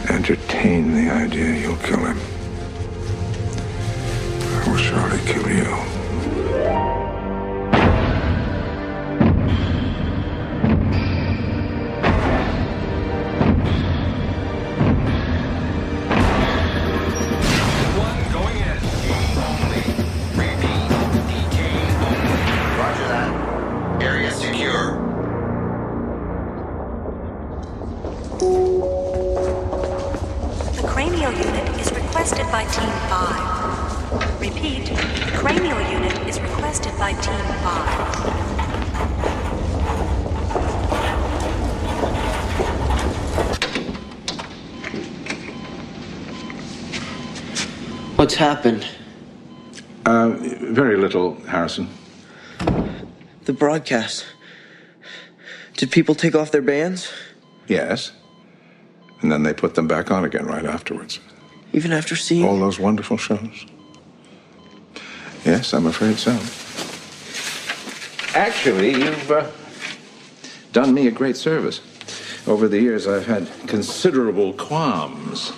[SPEAKER 22] entertain the idea you'll kill him, I will surely kill you.
[SPEAKER 7] What's happened?
[SPEAKER 22] Very little, Harrison.
[SPEAKER 7] The broadcast. Did people take off their bands?
[SPEAKER 22] Yes. And then they put them back on again right afterwards.
[SPEAKER 7] Even after seeing
[SPEAKER 22] all those wonderful shows? Yes, I'm afraid so. Actually, you've done me a great service. Over the years, I've had considerable qualms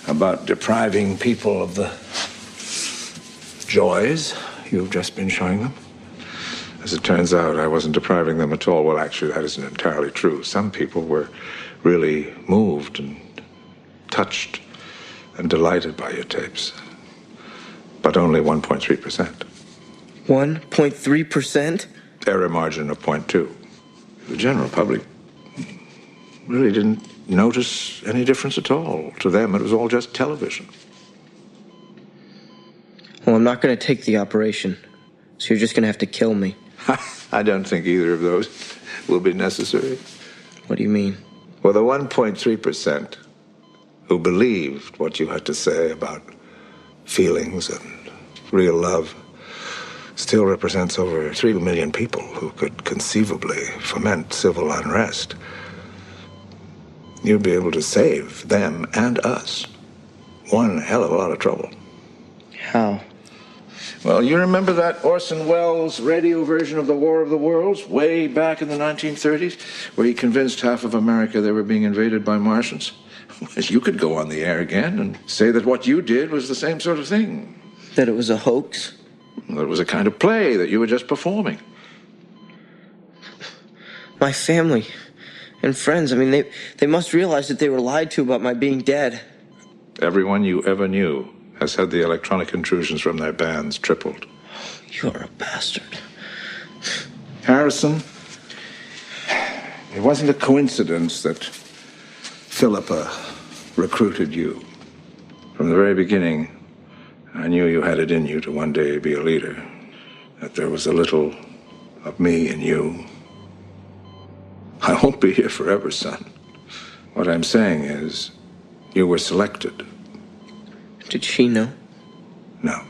[SPEAKER 22] about depriving people of the joys you've just been showing them. As it turns out, I wasn't depriving them at all. Well, actually, that isn't entirely true. Some people were really moved and touched and delighted by your tapes. But only 1.3%.
[SPEAKER 7] 1.3%?
[SPEAKER 22] Error margin of 0.2. The general public really didn't notice any difference at all. To them, it was all just television.
[SPEAKER 7] Well, I'm not going to take the operation, so you're just going to have to kill me.
[SPEAKER 22] I don't think either of those will be necessary.
[SPEAKER 7] What do you mean?
[SPEAKER 22] Well, the 1.3% who believed what you had to say about feelings and real love still represents over 3 million people who could conceivably foment civil unrest. You'd be able to save them and us one hell of a lot of trouble.
[SPEAKER 7] How?
[SPEAKER 22] Well, you remember that Orson Welles radio version of the War of the Worlds way back in the 1930s, where he convinced half of America they were being invaded by Martians? You could go on the air again and say that what you did was the same sort of thing.
[SPEAKER 7] That it was a hoax?
[SPEAKER 22] That it was a kind of play that you were just performing.
[SPEAKER 7] My family and friends, I mean, they must realize that they were lied to about my being dead.
[SPEAKER 22] Everyone you ever knew has had the electronic intrusions from their bands tripled.
[SPEAKER 7] You're a bastard.
[SPEAKER 22] Harrison, it wasn't a coincidence that Philippa recruited you. From the very beginning, I knew you had it in you to one day be a leader, that there was a little of me in you. I won't be here forever, son. What I'm saying is, you were selected.
[SPEAKER 7] Did she know?
[SPEAKER 22] No.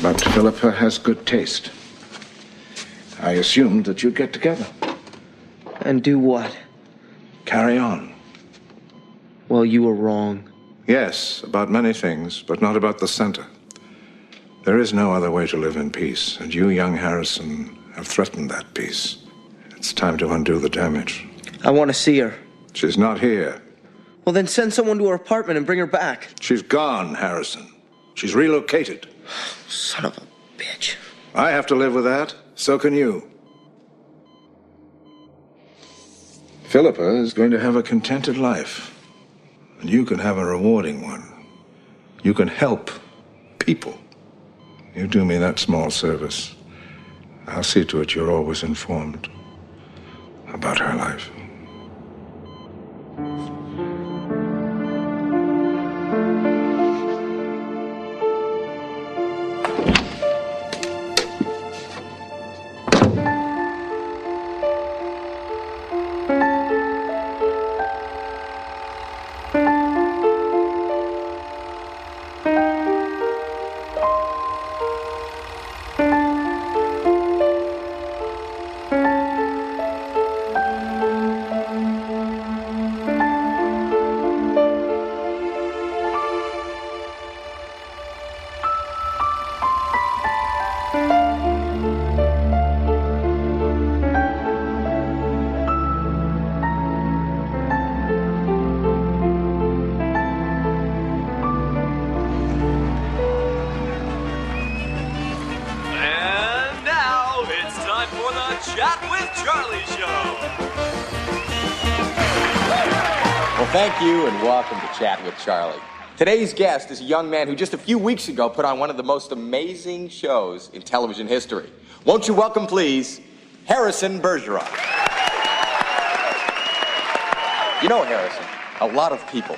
[SPEAKER 22] But Philippa has good taste. I assumed that you'd get together.
[SPEAKER 7] And do what?
[SPEAKER 22] Carry on.
[SPEAKER 7] Well, you were wrong.
[SPEAKER 22] Yes, about many things, but not about the center. There is no other way to live in peace, and you, young Harrison, have threatened that peace. It's time to undo the damage.
[SPEAKER 7] I want to see her.
[SPEAKER 22] She's not here.
[SPEAKER 7] Well, then send someone to her apartment and bring her back.
[SPEAKER 22] She's gone, Harrison. She's relocated.
[SPEAKER 7] Son of a bitch.
[SPEAKER 22] I have to live with that. So can you. Philippa is going to have a contented life. And you can have a rewarding one. You can help people. You do me that small service. I'll see to it you're always informed about her life.
[SPEAKER 13] Thank you and welcome to Chat with Charlie. Today's guest is a young man who just a few weeks ago put on one of the most amazing shows in television history. Won't you welcome, please, Harrison Bergeron. You know, Harrison, a lot of people,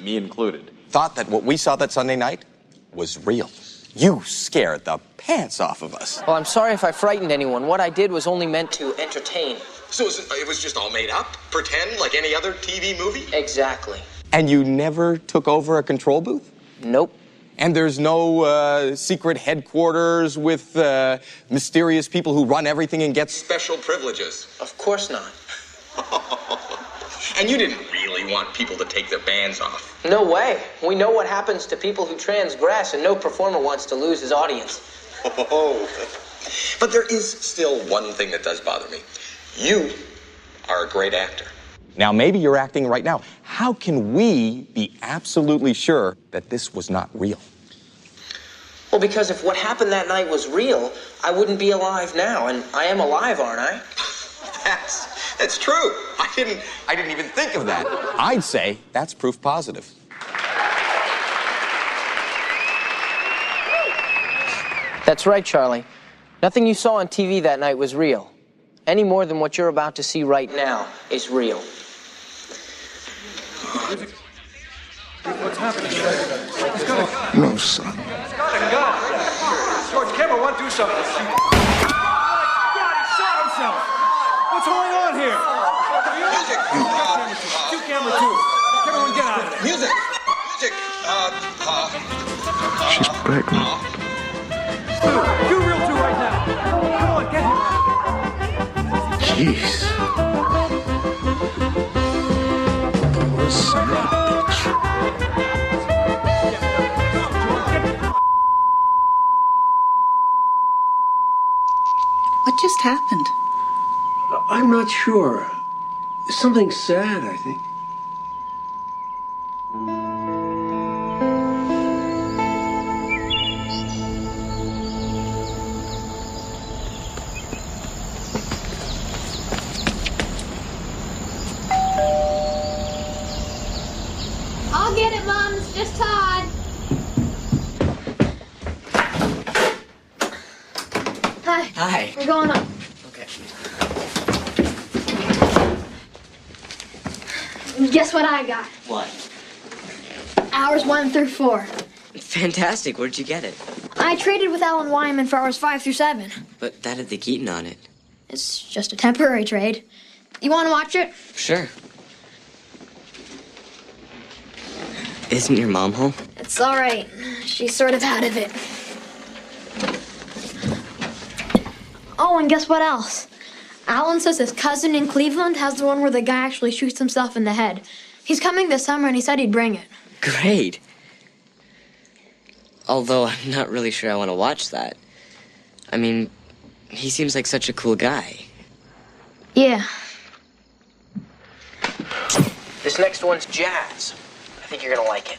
[SPEAKER 13] me included, thought that what we saw that Sunday night was real. You scared the pants off of us.
[SPEAKER 7] Well, I'm sorry if I frightened anyone. What I did was only meant to entertain.
[SPEAKER 13] So it was just all made up? Pretend like any other TV movie?
[SPEAKER 7] Exactly.
[SPEAKER 13] And you never took over a control booth?
[SPEAKER 7] Nope.
[SPEAKER 13] And there's no secret headquarters with mysterious people who run everything and get special privileges?
[SPEAKER 7] Of course not.
[SPEAKER 13] And you didn't really want people to take their bands off?
[SPEAKER 7] No way. We know what happens to people who transgress, and no performer wants to lose his audience.
[SPEAKER 13] Oh. But there is still one thing that does bother me. You are a great actor. Now, maybe you're acting right now. How can we be absolutely sure that this was not real?
[SPEAKER 7] Well, because if what happened that night was real, I wouldn't be alive now, and I am alive, aren't I?
[SPEAKER 13] That's true. I didn't even think of that. I'd say that's proof positive.
[SPEAKER 7] That's right, Charlie. Nothing you saw on TV that night was real. Any more than what you're about to see right now is real.
[SPEAKER 20] What's happening?
[SPEAKER 22] No, son.
[SPEAKER 20] He's got a gun. George, camera one, do something. God, he shot himself. What's going on here?
[SPEAKER 13] Music.
[SPEAKER 20] Do camera two. Camera one, get out of there.
[SPEAKER 13] Music.
[SPEAKER 22] She's pregnant.
[SPEAKER 20] Do real two right now. Come on, get him.
[SPEAKER 22] Jeez.
[SPEAKER 16] What just happened?
[SPEAKER 21] I'm not sure. Something sad, I think.
[SPEAKER 23] I'll get it, Mom. It's just Todd. Hi.
[SPEAKER 7] Hi.
[SPEAKER 23] We're going up.
[SPEAKER 7] Okay.
[SPEAKER 23] Guess what I got?
[SPEAKER 7] What?
[SPEAKER 23] Hours 1 through 4.
[SPEAKER 25] Fantastic. Where'd you get it?
[SPEAKER 23] I traded with Alan Wyman for hours 5 through 7.
[SPEAKER 25] But that had the Keaton on it.
[SPEAKER 23] It's just a temporary trade. You want to watch it?
[SPEAKER 25] Sure. Isn't your mom home?
[SPEAKER 23] It's all right. She's sort of out of it. Oh, and guess what else? Alan says his cousin in Cleveland has the one where the guy actually shoots himself in the head. He's coming this summer, and he said he'd bring it.
[SPEAKER 25] Great. Although I'm not really sure I want to watch that. I mean, he seems like such a cool guy.
[SPEAKER 23] Yeah.
[SPEAKER 7] This next one's jazz. I think you're gonna like it.